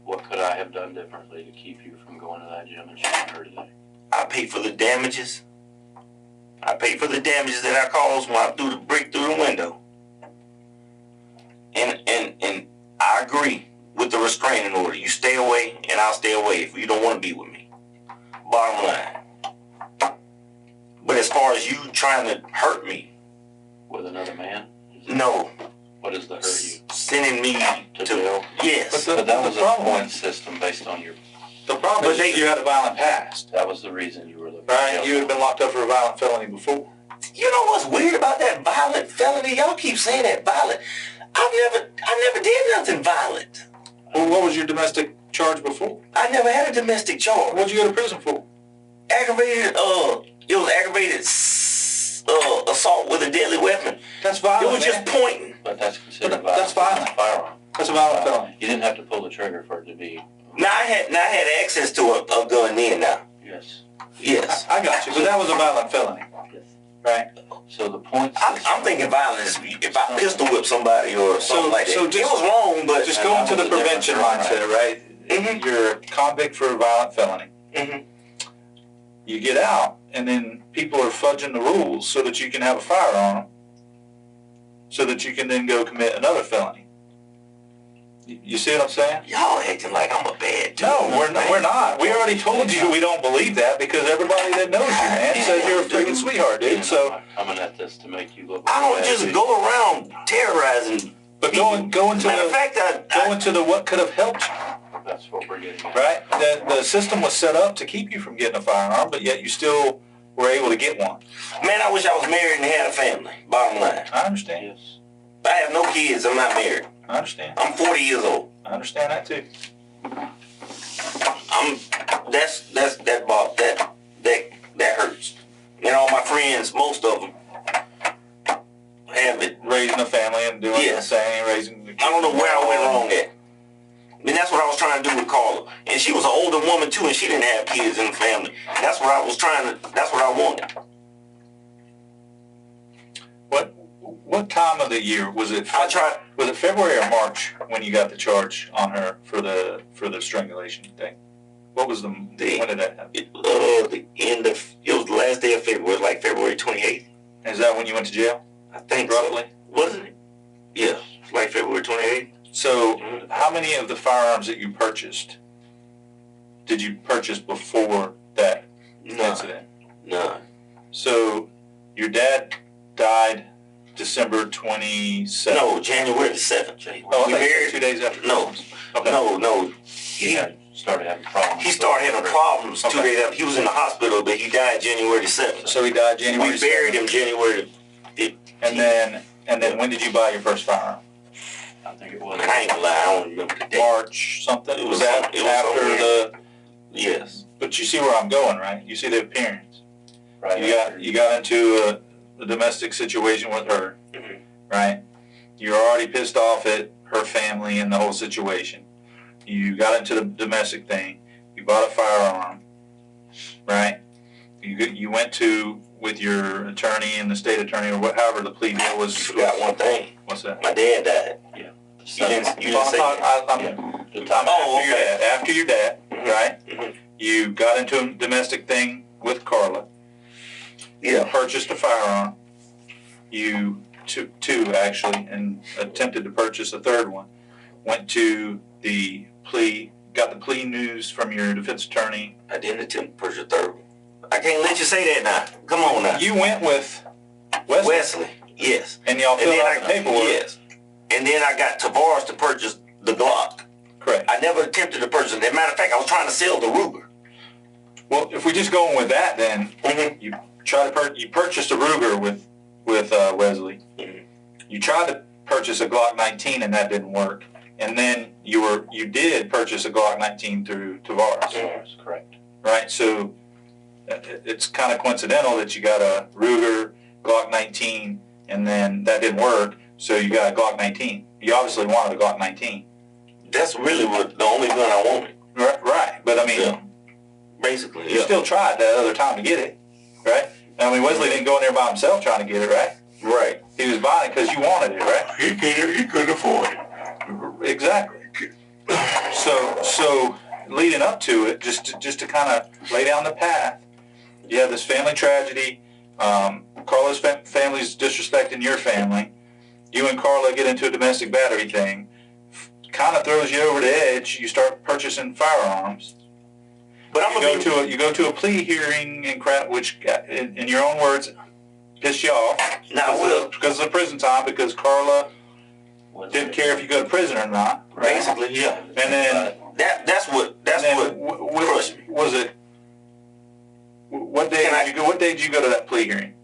[SPEAKER 5] What could I have done differently to keep you from going to that gym and shooting her today?
[SPEAKER 1] I paid for the damages. I paid for the damages that I caused when I threw the brick through the window. And I agree with the restraining order. You stay away and I'll stay away if you don't want to be with me. Bottom line. But as far as you trying to hurt me.
[SPEAKER 5] With another man?
[SPEAKER 1] No.
[SPEAKER 5] What is the hurt you?
[SPEAKER 1] Sending me
[SPEAKER 5] To jail?
[SPEAKER 1] Yes.
[SPEAKER 5] But that was a point system based on your...
[SPEAKER 3] The problem is you had a violent past.
[SPEAKER 5] That was the reason you were looking
[SPEAKER 3] Right?
[SPEAKER 5] at
[SPEAKER 3] You had been locked up for a violent felony before.
[SPEAKER 1] You know what's weird about that violent felony? Y'all keep saying that violent. I never did nothing violent.
[SPEAKER 3] Well, what was your domestic charge before?
[SPEAKER 1] I never had a domestic charge.
[SPEAKER 3] What'd you go to prison for?
[SPEAKER 1] Aggravated, it was aggravated assault with a deadly weapon.
[SPEAKER 3] That's violent.
[SPEAKER 1] It was just pointing.
[SPEAKER 5] But that's considered
[SPEAKER 3] But that's
[SPEAKER 5] violent.
[SPEAKER 3] violent.
[SPEAKER 5] Firearm.
[SPEAKER 3] That's a violent felony.
[SPEAKER 5] You didn't have to pull the trigger for it to be...
[SPEAKER 1] Now I had access to a gun then now.
[SPEAKER 5] Yes.
[SPEAKER 1] Yes.
[SPEAKER 3] I got you, but that was a violent felony.
[SPEAKER 5] Yes.
[SPEAKER 3] Right?
[SPEAKER 5] So the point
[SPEAKER 1] I'm thinking violence if I pistol whip somebody or something like that.
[SPEAKER 3] So
[SPEAKER 1] It was wrong, but
[SPEAKER 3] Just go into the
[SPEAKER 5] that was a
[SPEAKER 3] prevention
[SPEAKER 5] different
[SPEAKER 3] mindset, right?
[SPEAKER 1] Mhm.
[SPEAKER 3] You're a convict for a violent felony.
[SPEAKER 1] Mhm.
[SPEAKER 3] You get out, and then people are fudging the rules so that you can have a firearm. so that you can then go commit another felony. You see what I'm saying?
[SPEAKER 1] Y'all acting like I'm a bad dude.
[SPEAKER 3] No, we're not. We already told you we don't believe that because everybody that knows you, man, says you're a freaking sweetheart, dude. So
[SPEAKER 2] I'm coming at this to make you look.
[SPEAKER 1] I don't just go around terrorizing.
[SPEAKER 3] but going to
[SPEAKER 1] Matter of fact,
[SPEAKER 3] the what could have helped you,
[SPEAKER 2] That's what we're getting at.
[SPEAKER 3] right? The system was set up to keep you from getting a firearm, but yet you still were able to get one.
[SPEAKER 1] man, I wish I was married and had a family. Bottom line,
[SPEAKER 3] I understand.
[SPEAKER 2] Yes.
[SPEAKER 1] I have no kids. I'm not married.
[SPEAKER 3] I understand.
[SPEAKER 1] I'm 40 years old.
[SPEAKER 3] I understand that too.
[SPEAKER 1] That hurts. And all my friends, most of them, have it.
[SPEAKER 3] Raising a family and doing the same, raising the kids.
[SPEAKER 1] I don't know where I went wrong at. I mean, that's what I was trying to do with Carla. And she was an older woman too, and she didn't have kids in the family. That's what I was that's what I wanted.
[SPEAKER 3] What time of the year was it? Was it February or March when you got the charge on her for the strangulation thing? What was when did that happen?
[SPEAKER 1] It was the last day of February, like February 28th.
[SPEAKER 3] Is that when you went to jail?
[SPEAKER 1] I think
[SPEAKER 3] roughly.
[SPEAKER 1] So. Wasn't it? Yeah, like February 28th.
[SPEAKER 3] So, how many of the firearms that you purchased did you purchase before that incident?
[SPEAKER 1] None.
[SPEAKER 3] So, your dad died December 27th.
[SPEAKER 1] No, January the 7th.
[SPEAKER 3] Oh,
[SPEAKER 1] we buried
[SPEAKER 3] 2 days after.
[SPEAKER 1] No.
[SPEAKER 3] Okay.
[SPEAKER 1] No.
[SPEAKER 2] He started having problems.
[SPEAKER 1] He started having problems 2 days after. He was in the hospital, but he died January the 7th.
[SPEAKER 3] So he died January.
[SPEAKER 1] We buried him January the 15th.
[SPEAKER 3] And then when did you buy your first firearm?
[SPEAKER 2] I think it was.
[SPEAKER 1] I ain't gonna lie, I don't remember the date.
[SPEAKER 3] March something.
[SPEAKER 1] It was
[SPEAKER 3] after the.
[SPEAKER 1] Yes.
[SPEAKER 3] But you see where I'm going, right? You see the appearance.
[SPEAKER 2] Right.
[SPEAKER 3] You got into a domestic situation with her, right? You're already pissed off at her family and the whole situation. You got into the domestic thing. You bought a firearm, right? You went with your attorney and the state attorney or however the plea deal was.
[SPEAKER 1] You forgot one thing.
[SPEAKER 3] What's that?
[SPEAKER 1] My dad died.
[SPEAKER 2] Yeah.
[SPEAKER 1] You didn't say that.
[SPEAKER 3] After your dad, right? Mm-hmm. You got into a domestic thing with Carla.
[SPEAKER 1] Yeah.
[SPEAKER 3] Purchased a firearm. You took two actually, and attempted to purchase a third one. Went to the plea. Got the plea news from your defense attorney.
[SPEAKER 1] I didn't attempt to purchase a third one. I can't let you say that now. Come on now.
[SPEAKER 3] You went with
[SPEAKER 1] Wesley. Yes.
[SPEAKER 3] And y'all filled out the paperwork.
[SPEAKER 1] Yes. And then I got Tavares to purchase the Glock.
[SPEAKER 3] Correct.
[SPEAKER 1] I never attempted to purchase it. As a matter of fact, I was trying to sell the Ruger.
[SPEAKER 3] Well, if we just go on with that, then you purchased a Ruger with Wesley. Mm-hmm. You tried to purchase a Glock 19, and that didn't work. And then you did purchase a Glock 19 through Tavares.
[SPEAKER 2] Tavares, correct.
[SPEAKER 3] Right. So it's kind of coincidental that you got a Ruger, Glock 19, and then that didn't work. So you got a Glock 19. You obviously wanted a Glock 19.
[SPEAKER 1] That's really the only gun I wanted.
[SPEAKER 3] Right. But I mean,
[SPEAKER 1] basically,
[SPEAKER 3] you still tried that other time to get it, right? I mean, Wesley didn't go in there by himself trying to get it, right?
[SPEAKER 1] Right.
[SPEAKER 3] He was buying it because you wanted it, right?
[SPEAKER 1] He couldn't afford it.
[SPEAKER 3] Exactly. So leading up to it, just to kind of lay down the path, you have this family tragedy. Carla's family's disrespecting your family. You and Carla get into a domestic battery thing. Kind of throws you over the edge. You start purchasing firearms. But you go to a plea hearing and crap, which, in your own words, pissed you off. Because of the prison time, because Carla didn't care if you go to prison or not. Right?
[SPEAKER 1] Basically, yeah.
[SPEAKER 3] And then
[SPEAKER 1] that's what crushed me.
[SPEAKER 3] Was it? What day did you go to that plea hearing?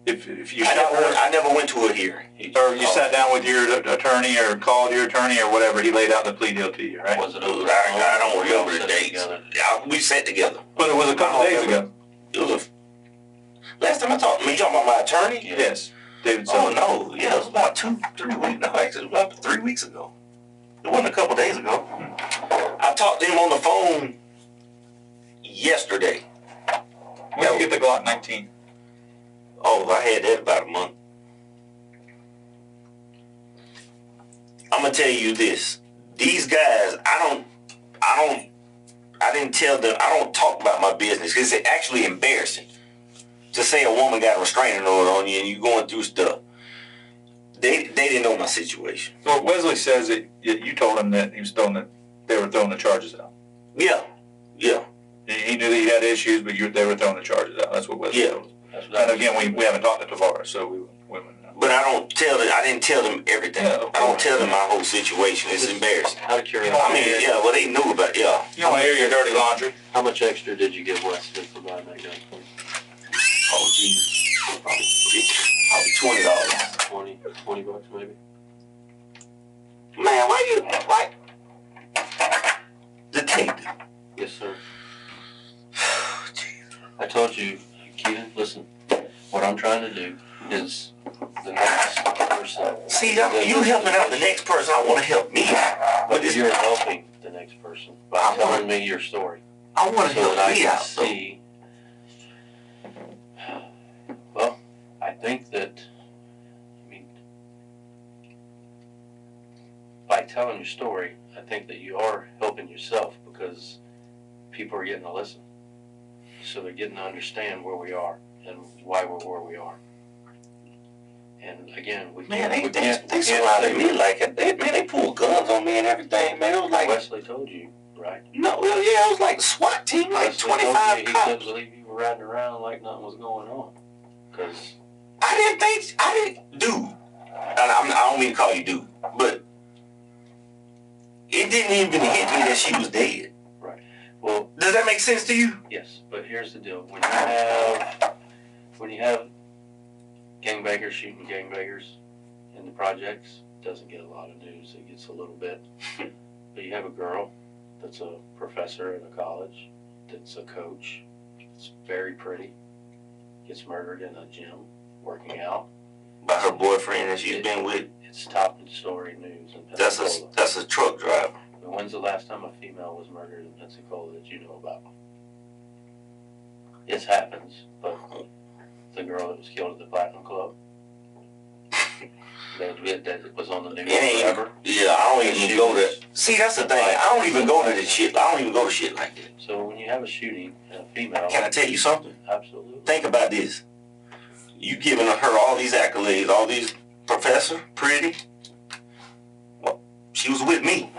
[SPEAKER 1] I never went to a hearing.
[SPEAKER 3] Or you sat down with your attorney or called your attorney or whatever. He laid out the plea deal to you, right?
[SPEAKER 1] I don't remember the dates. We sat together.
[SPEAKER 3] But it was a couple days ago.
[SPEAKER 1] It was last time I talked. You talking about my attorney?
[SPEAKER 3] Yes, David.
[SPEAKER 1] Oh no, yeah, it was about 2-3 weeks. No, actually, it was about 3 weeks ago. It wasn't a couple days ago. I talked to him on the phone yesterday.
[SPEAKER 3] When did you get the Glock 19?
[SPEAKER 1] Oh, I had that about a month. I'm gonna tell you this. These guys, I didn't tell them, I don't talk about my business because it's actually embarrassing to say a woman got a restraining order on you and you going through stuff. They they didn't know my situation.
[SPEAKER 3] So Wesley says that you told him that he was they were throwing the charges out.
[SPEAKER 1] Yeah.
[SPEAKER 3] He knew that he had issues, but they were throwing the charges out. That's what Wesley told us. And again, we haven't talked to Tavares, so we wouldn't know.
[SPEAKER 1] But I didn't tell them everything.
[SPEAKER 3] Yeah, okay.
[SPEAKER 1] I don't tell them my whole situation. It's embarrassing.
[SPEAKER 5] Out of curiosity.
[SPEAKER 1] I mean, yeah, well, they knew about it, yeah.
[SPEAKER 3] You don't want to air your dirty laundry.
[SPEAKER 5] How much extra did you give Wesley for buying that gun?
[SPEAKER 1] Oh, Jesus. Probably $20.
[SPEAKER 5] 20 bucks maybe?
[SPEAKER 1] Man, why? Detective.
[SPEAKER 5] Yes, sir. I told you, Keaton, listen, what I'm trying to do is the next person.
[SPEAKER 1] See, you helping out the next person. I want to help me.
[SPEAKER 5] But you're helping the next person by telling me your story.
[SPEAKER 1] I want to
[SPEAKER 5] so
[SPEAKER 1] help
[SPEAKER 5] that
[SPEAKER 1] me
[SPEAKER 5] I
[SPEAKER 1] out.
[SPEAKER 5] can see. Well, I think that, by telling your story, I think that you are helping yourself because people are getting to listen. So they're getting to understand where we are and why we're where we are. And again,
[SPEAKER 1] they surrounded me like it. They pulled guns on me and everything, man. It was like
[SPEAKER 5] Wesley told you, right?
[SPEAKER 1] No, well, yeah, it was like a SWAT team, like
[SPEAKER 5] Wesley
[SPEAKER 1] 25
[SPEAKER 5] told you he
[SPEAKER 1] cops.
[SPEAKER 5] couldn't believe you were riding around like nothing was going on. Because
[SPEAKER 1] I don't mean to call you dude, but it didn't even hit me that she was dead.
[SPEAKER 5] Right. Well,
[SPEAKER 1] does that make sense to you?
[SPEAKER 5] Yes, but here's the deal: when you have gangbangers shooting gangbangers in the projects, it doesn't get a lot of news. It gets a little bit. But you have a girl that's a professor at a college, that's a coach, that's very pretty, gets murdered in a gym working out
[SPEAKER 1] by her boyfriend that she's been with.
[SPEAKER 5] It's top story news in Pensacola.
[SPEAKER 1] That's a truck driver.
[SPEAKER 5] And when's the last time a female was murdered in Pensacola that you know about? It happens, but the girl that was killed at the Platinum Club, that was on the news forever.
[SPEAKER 1] Yeah, I don't even go to. See, that's the thing. I don't even go to this shit. I don't even go to shit like that.
[SPEAKER 5] So when you have a shooting and a female,
[SPEAKER 1] can I tell you something?
[SPEAKER 5] Absolutely.
[SPEAKER 1] Think about this. You giving her all these accolades, all these professor, pretty. Well, she was with me.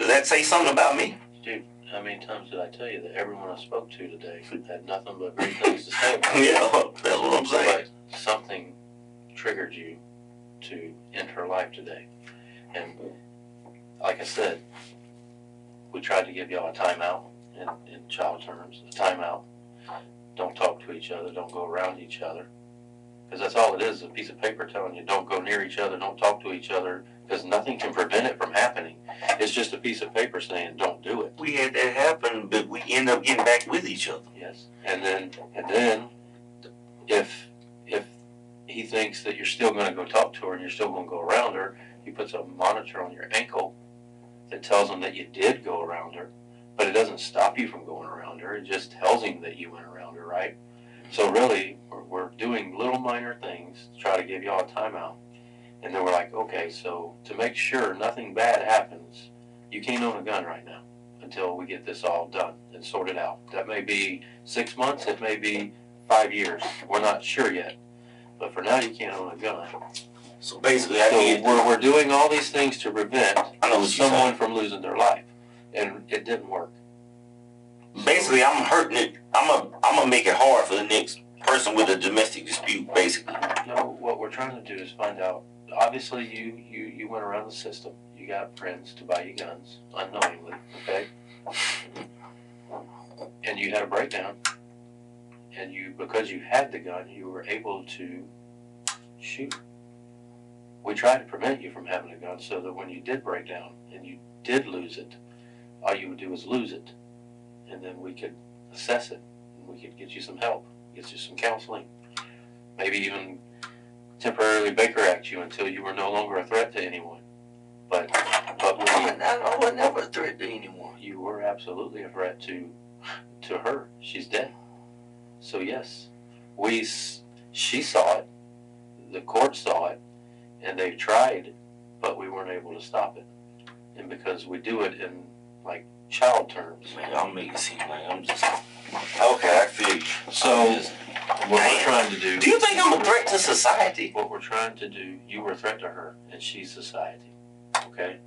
[SPEAKER 1] Does that say something about me?
[SPEAKER 5] Dude, how many times did I tell you that everyone I spoke to today had nothing but great things to say about
[SPEAKER 1] Yeah, that's what I'm saying.
[SPEAKER 5] But something triggered you to end her life today. And like I said, we tried to give y'all a timeout in child terms, a timeout. Don't talk to each other, don't go around each other. Because that's all it is, a piece of paper telling you don't go near each other, don't talk to each other, because nothing can prevent it from happening. It's just a piece of paper saying don't do it.
[SPEAKER 1] We had that happen, but we end up getting back with each other.
[SPEAKER 5] Yes. And then if he thinks that you're still going to go talk to her and you're still going to go around her, he puts a monitor on your ankle that tells him that you did go around her, but it doesn't stop you from going around her. It just tells him that you went around her, right? So really, we're doing little minor things to try to give y'all a timeout. And then we're like, okay, so to make sure nothing bad happens, you can't own a gun right now until we get this all done and sorted out. That may be 6 months, it may be 5 years. We're not sure yet. But for now, you can't own a gun.
[SPEAKER 1] So basically,
[SPEAKER 5] we're doing all these things to prevent someone from losing their life. And it didn't work.
[SPEAKER 1] Basically, I'm hurting it. I'm gonna make it hard for the next person with a domestic dispute, basically.
[SPEAKER 5] No, what we're trying to do is find out. Obviously, you went around the system. You got friends to buy you guns unknowingly, okay? And you had a breakdown. And because you had the gun, you were able to shoot. We tried to prevent you from having a gun so that when you did break down and you did lose it, all you would do is lose it. And then we could assess it. And we could get you some help, get you some counseling, maybe even temporarily Baker Act you until you were no longer a threat to anyone. But
[SPEAKER 1] I was never a threat to anyone.
[SPEAKER 5] You were absolutely a threat to her. She's dead. So yes, she saw it, the court saw it, and they tried, but we weren't able to stop it. And because we do it in like child terms.
[SPEAKER 1] Man, I'll make it seem like I'm just okay. I feel you.
[SPEAKER 5] So What
[SPEAKER 1] Damn.
[SPEAKER 5] we're trying to do.
[SPEAKER 1] Do you think I'm a threat to society?
[SPEAKER 5] What we're trying to do, you were a threat to her, and she's society. Okay?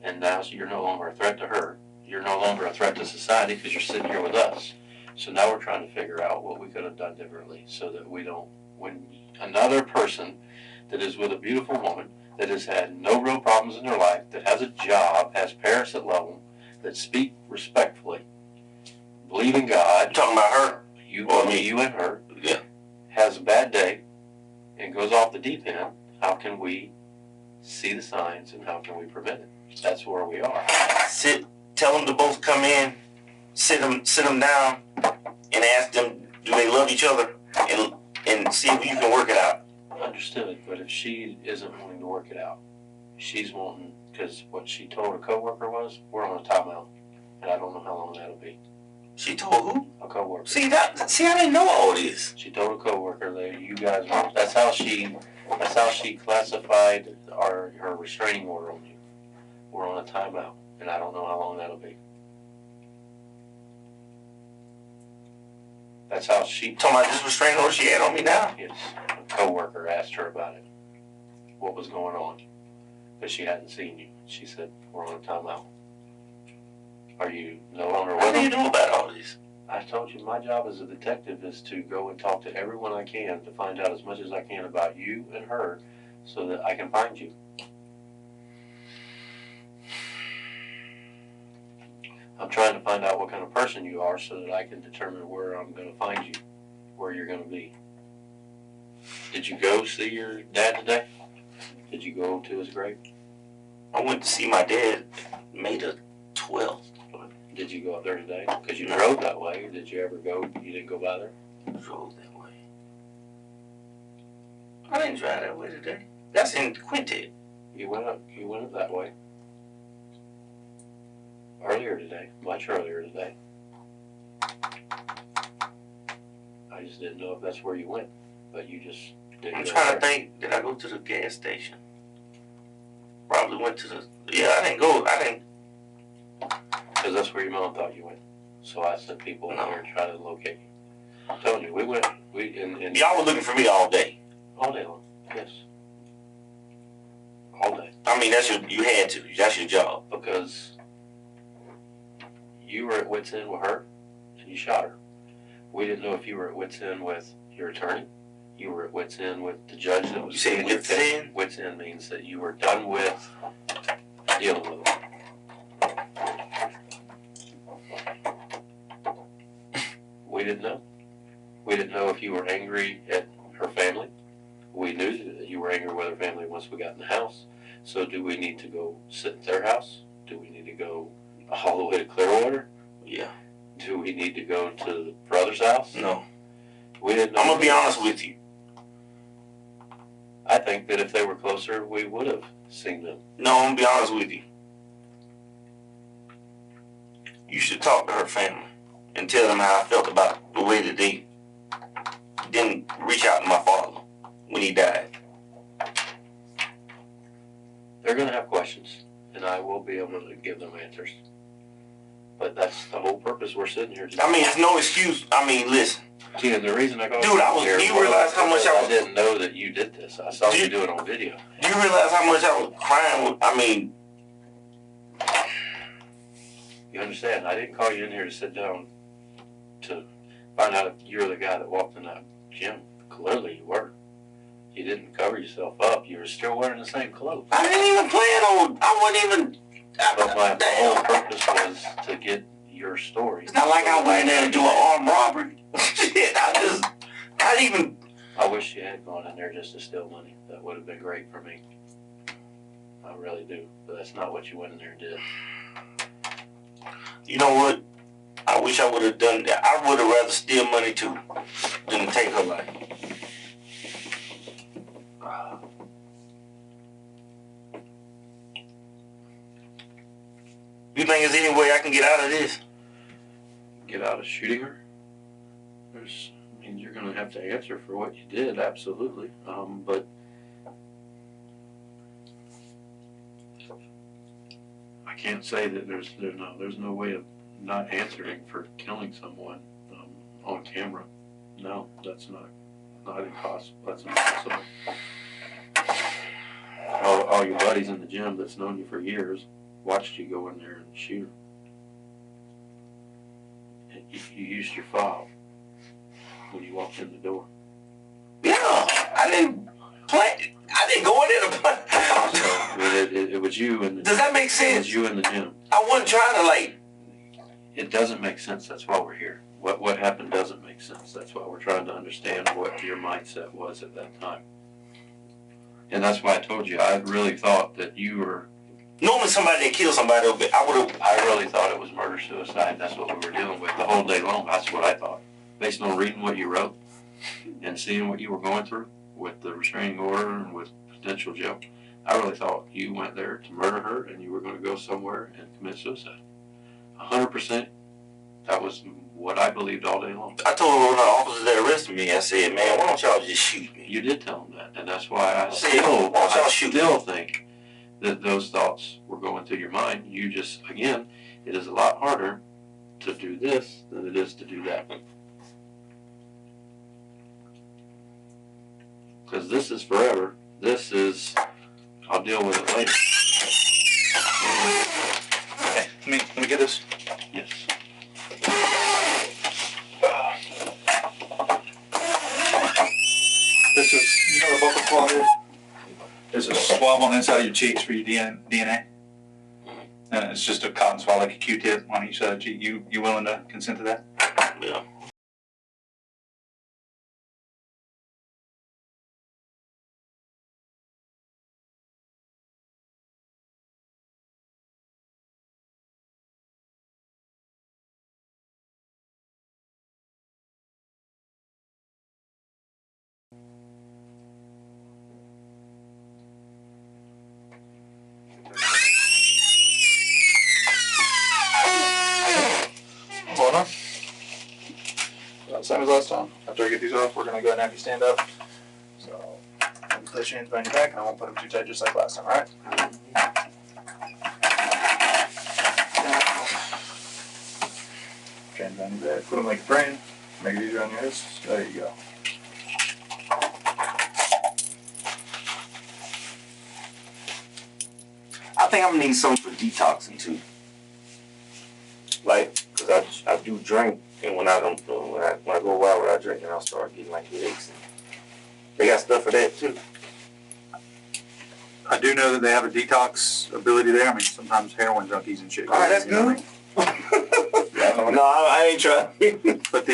[SPEAKER 5] And now you're no longer a threat to her. You're no longer a threat to society because you're sitting here with us. So now we're trying to figure out what we could have done differently so that we don't, when another person that is with a beautiful woman that has had no real problems in their life, that has a job, has parents that love them, that speak respectfully, believe in God.
[SPEAKER 1] You talking about her?
[SPEAKER 5] You,
[SPEAKER 1] Or me?
[SPEAKER 5] you and her.
[SPEAKER 1] Yeah.
[SPEAKER 5] Has a bad day and goes off the deep end. How can we see the signs and how can we prevent it? That's where we are.
[SPEAKER 1] Tell them to both come in, sit them down, and ask them, do they love each other, and see if you can work it out.
[SPEAKER 5] Understood, but if she isn't wanting to work it out, she's wanting, because what she told her coworker was, we're on a timeout, and I don't know how long that'll be.
[SPEAKER 1] She told who?
[SPEAKER 5] A coworker.
[SPEAKER 1] See, I didn't know all this.
[SPEAKER 5] She told a coworker that you guys were. That's how she classified her restraining order on you. We're on a timeout, and I don't know how long that'll be. That's how she.
[SPEAKER 1] Talking about this restraining order she had on me now?
[SPEAKER 5] Yes, a coworker asked her about it. What was going on? Because she hadn't seen you. She said, we're on a timeout. Are you no longer with
[SPEAKER 1] How do you
[SPEAKER 5] them?
[SPEAKER 1] know about all this?
[SPEAKER 5] I told you my job as a detective is to go and talk to everyone I can to find out as much as I can about you and her so that I can find you. I'm trying to find out what kind of person you are so that I can determine where I'm going to find you, where you're going to be. Did you go see your dad today? Did you go to his grave?
[SPEAKER 1] I went to see my dad May the 12th.
[SPEAKER 5] Did you go up there today? Because you drove that way. Did you ever go? You didn't go by there?
[SPEAKER 1] Drove that way. I didn't drive that way today. That's in Quintet.
[SPEAKER 5] You went up that way. Earlier today, much earlier today. I just didn't know if that's where you went, but you just didn't.
[SPEAKER 1] I'm
[SPEAKER 5] go
[SPEAKER 1] trying to
[SPEAKER 5] there.
[SPEAKER 1] think, did I go to the gas station? Probably went to I didn't go,
[SPEAKER 5] Because that's where your mom thought you went. So I sent people in
[SPEAKER 1] No.
[SPEAKER 5] there and try to locate you. I'm telling you, we
[SPEAKER 1] y'all were looking for me all day.
[SPEAKER 5] all day long. Yes. All day.
[SPEAKER 1] I mean, you had to, that's your job.
[SPEAKER 5] Because you were at wit's end with her and you shot her. We didn't know if you were at wit's end with your attorney. You were at wit's end with the judge that was.
[SPEAKER 1] You say
[SPEAKER 5] in your
[SPEAKER 1] wit's
[SPEAKER 5] case.
[SPEAKER 1] end?
[SPEAKER 5] Wit's end means that you were done with dealing with them. We didn't know. We didn't know if you were angry at her family. We knew that you were angry with her family once we got in the house. So do we need to go sit at their house? Do we need to go all the way to Clearwater?
[SPEAKER 1] Yeah.
[SPEAKER 5] Do we need to go to the brother's house?
[SPEAKER 1] No.
[SPEAKER 5] We didn't know.
[SPEAKER 1] I'm going to be honest with you.
[SPEAKER 5] I think that if they were closer, we would have seen them.
[SPEAKER 1] No, I'm going to be honest with you. You should talk to her family and tell them how I felt about the way that they didn't reach out to my father when he died.
[SPEAKER 5] They're going to have questions, and I will be able to give them answers. But that's the whole purpose we're sitting here today.
[SPEAKER 1] I mean, it's no excuse. I mean, listen.
[SPEAKER 5] See, and the reason I got
[SPEAKER 1] Dude, do you realize how much I was...
[SPEAKER 5] didn't know that you did this. I saw you do it on video.
[SPEAKER 1] Do you realize how much I was crying? I mean...
[SPEAKER 5] You understand? I didn't call you in here to sit down to find out if you're the guy that walked in that gym. Clearly you were. You didn't cover yourself up. You were still wearing the same clothes.
[SPEAKER 1] I didn't even plan on... I wasn't even...
[SPEAKER 5] But my whole purpose was to get your story.
[SPEAKER 1] It's not like I went in there to do an armed robbery. Shit, not even...
[SPEAKER 5] I wish you had gone in there just to steal money. That would have been great for me. I really do. But that's not what you went in there and did.
[SPEAKER 1] You know what? I wish I would have done that. I would have rather steal money too than to take her life. You think there's any way I can get out of this?
[SPEAKER 5] Get out of shooting her? You're going to have to answer for what you did, absolutely. But I can't say that there's no way of not answering for killing someone on camera. No, that's not impossible. That's impossible. All your buddies in the gym that's known you for years watched you go in there and shoot her. You used your file when you walked in the door.
[SPEAKER 1] Yeah, I didn't go in there to play.
[SPEAKER 5] So it was you in the.
[SPEAKER 1] Does that make
[SPEAKER 5] It
[SPEAKER 1] sense?
[SPEAKER 5] was you in the gym.
[SPEAKER 1] I wasn't trying to like.
[SPEAKER 5] It doesn't make sense. That's why we're here. What happened doesn't make sense. That's why we're trying to understand what your mindset was at that time. And that's why I told you, I really thought that you were.
[SPEAKER 1] Normally somebody didn't kill somebody, but I
[SPEAKER 5] really thought it was murder-suicide. That's what we were dealing with the whole day long. That's what I thought. Based on reading what you wrote and seeing what you were going through with the restraining order and with potential jail, I really thought you went there to murder her and you were going to go somewhere and commit suicide. 100%. That was what I believed all day long.
[SPEAKER 1] I told one of the officers that arrested me, I said, man, why don't y'all just shoot me?
[SPEAKER 5] You did tell them that, and that's why I
[SPEAKER 1] y'all shoot
[SPEAKER 5] still think that those thoughts were going through your mind. You just, again, it is a lot harder to do this than it is to do that. Because this is forever. This is, I'll deal with it later.
[SPEAKER 3] Okay, let me get this.
[SPEAKER 5] Yes.
[SPEAKER 3] This is, you know what a buccal swab is? There's a swab on the inside of your cheeks for your DNA. And it's just a cotton swab, like a Q-tip on each side of the cheek. You willing to consent to that?
[SPEAKER 1] Yeah.
[SPEAKER 3] Hold on. Same as last time. After I get these off, we're going to go ahead and have you stand up. So, place your hands behind your back, and I won't put them too tight just like last time, alright? Hands behind your back. Put them like you're praying. Make it easier on your wrists. There you go.
[SPEAKER 1] I think I'm gonna need something for detoxing too. Like, cause I do drink, and when I go a while without drinking, I'll start getting like headaches. They got stuff for that too.
[SPEAKER 3] I do know that they have a detox ability there. I mean, sometimes heroin junkies and shit.
[SPEAKER 1] All right, that's good. No, I ain't trying.
[SPEAKER 3] But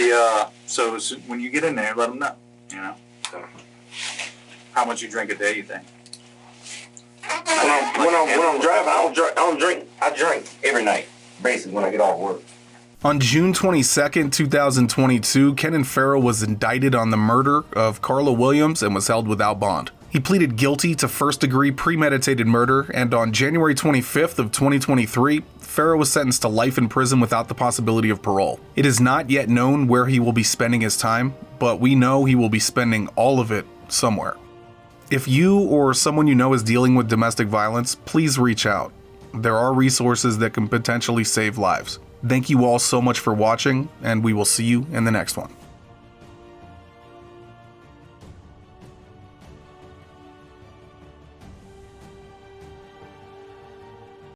[SPEAKER 3] so when you get in there, let them know, you know. How much you drink a day, you think?
[SPEAKER 1] When I'm driving, I don't drink. I drink every night, basically, when I get off work.
[SPEAKER 4] On June 22nd, 2022, Kennon Farrow was indicted on the murder of Carla Williams and was held without bond. He pleaded guilty to first-degree premeditated murder, and on January 25th of 2023, Farrow was sentenced to life in prison without the possibility of parole. It is not yet known where he will be spending his time, but we know he will be spending all of it somewhere. If you or someone you know is dealing with domestic violence, please reach out. There are resources that can potentially save lives. Thank you all so much for watching, and we will see you in the next one.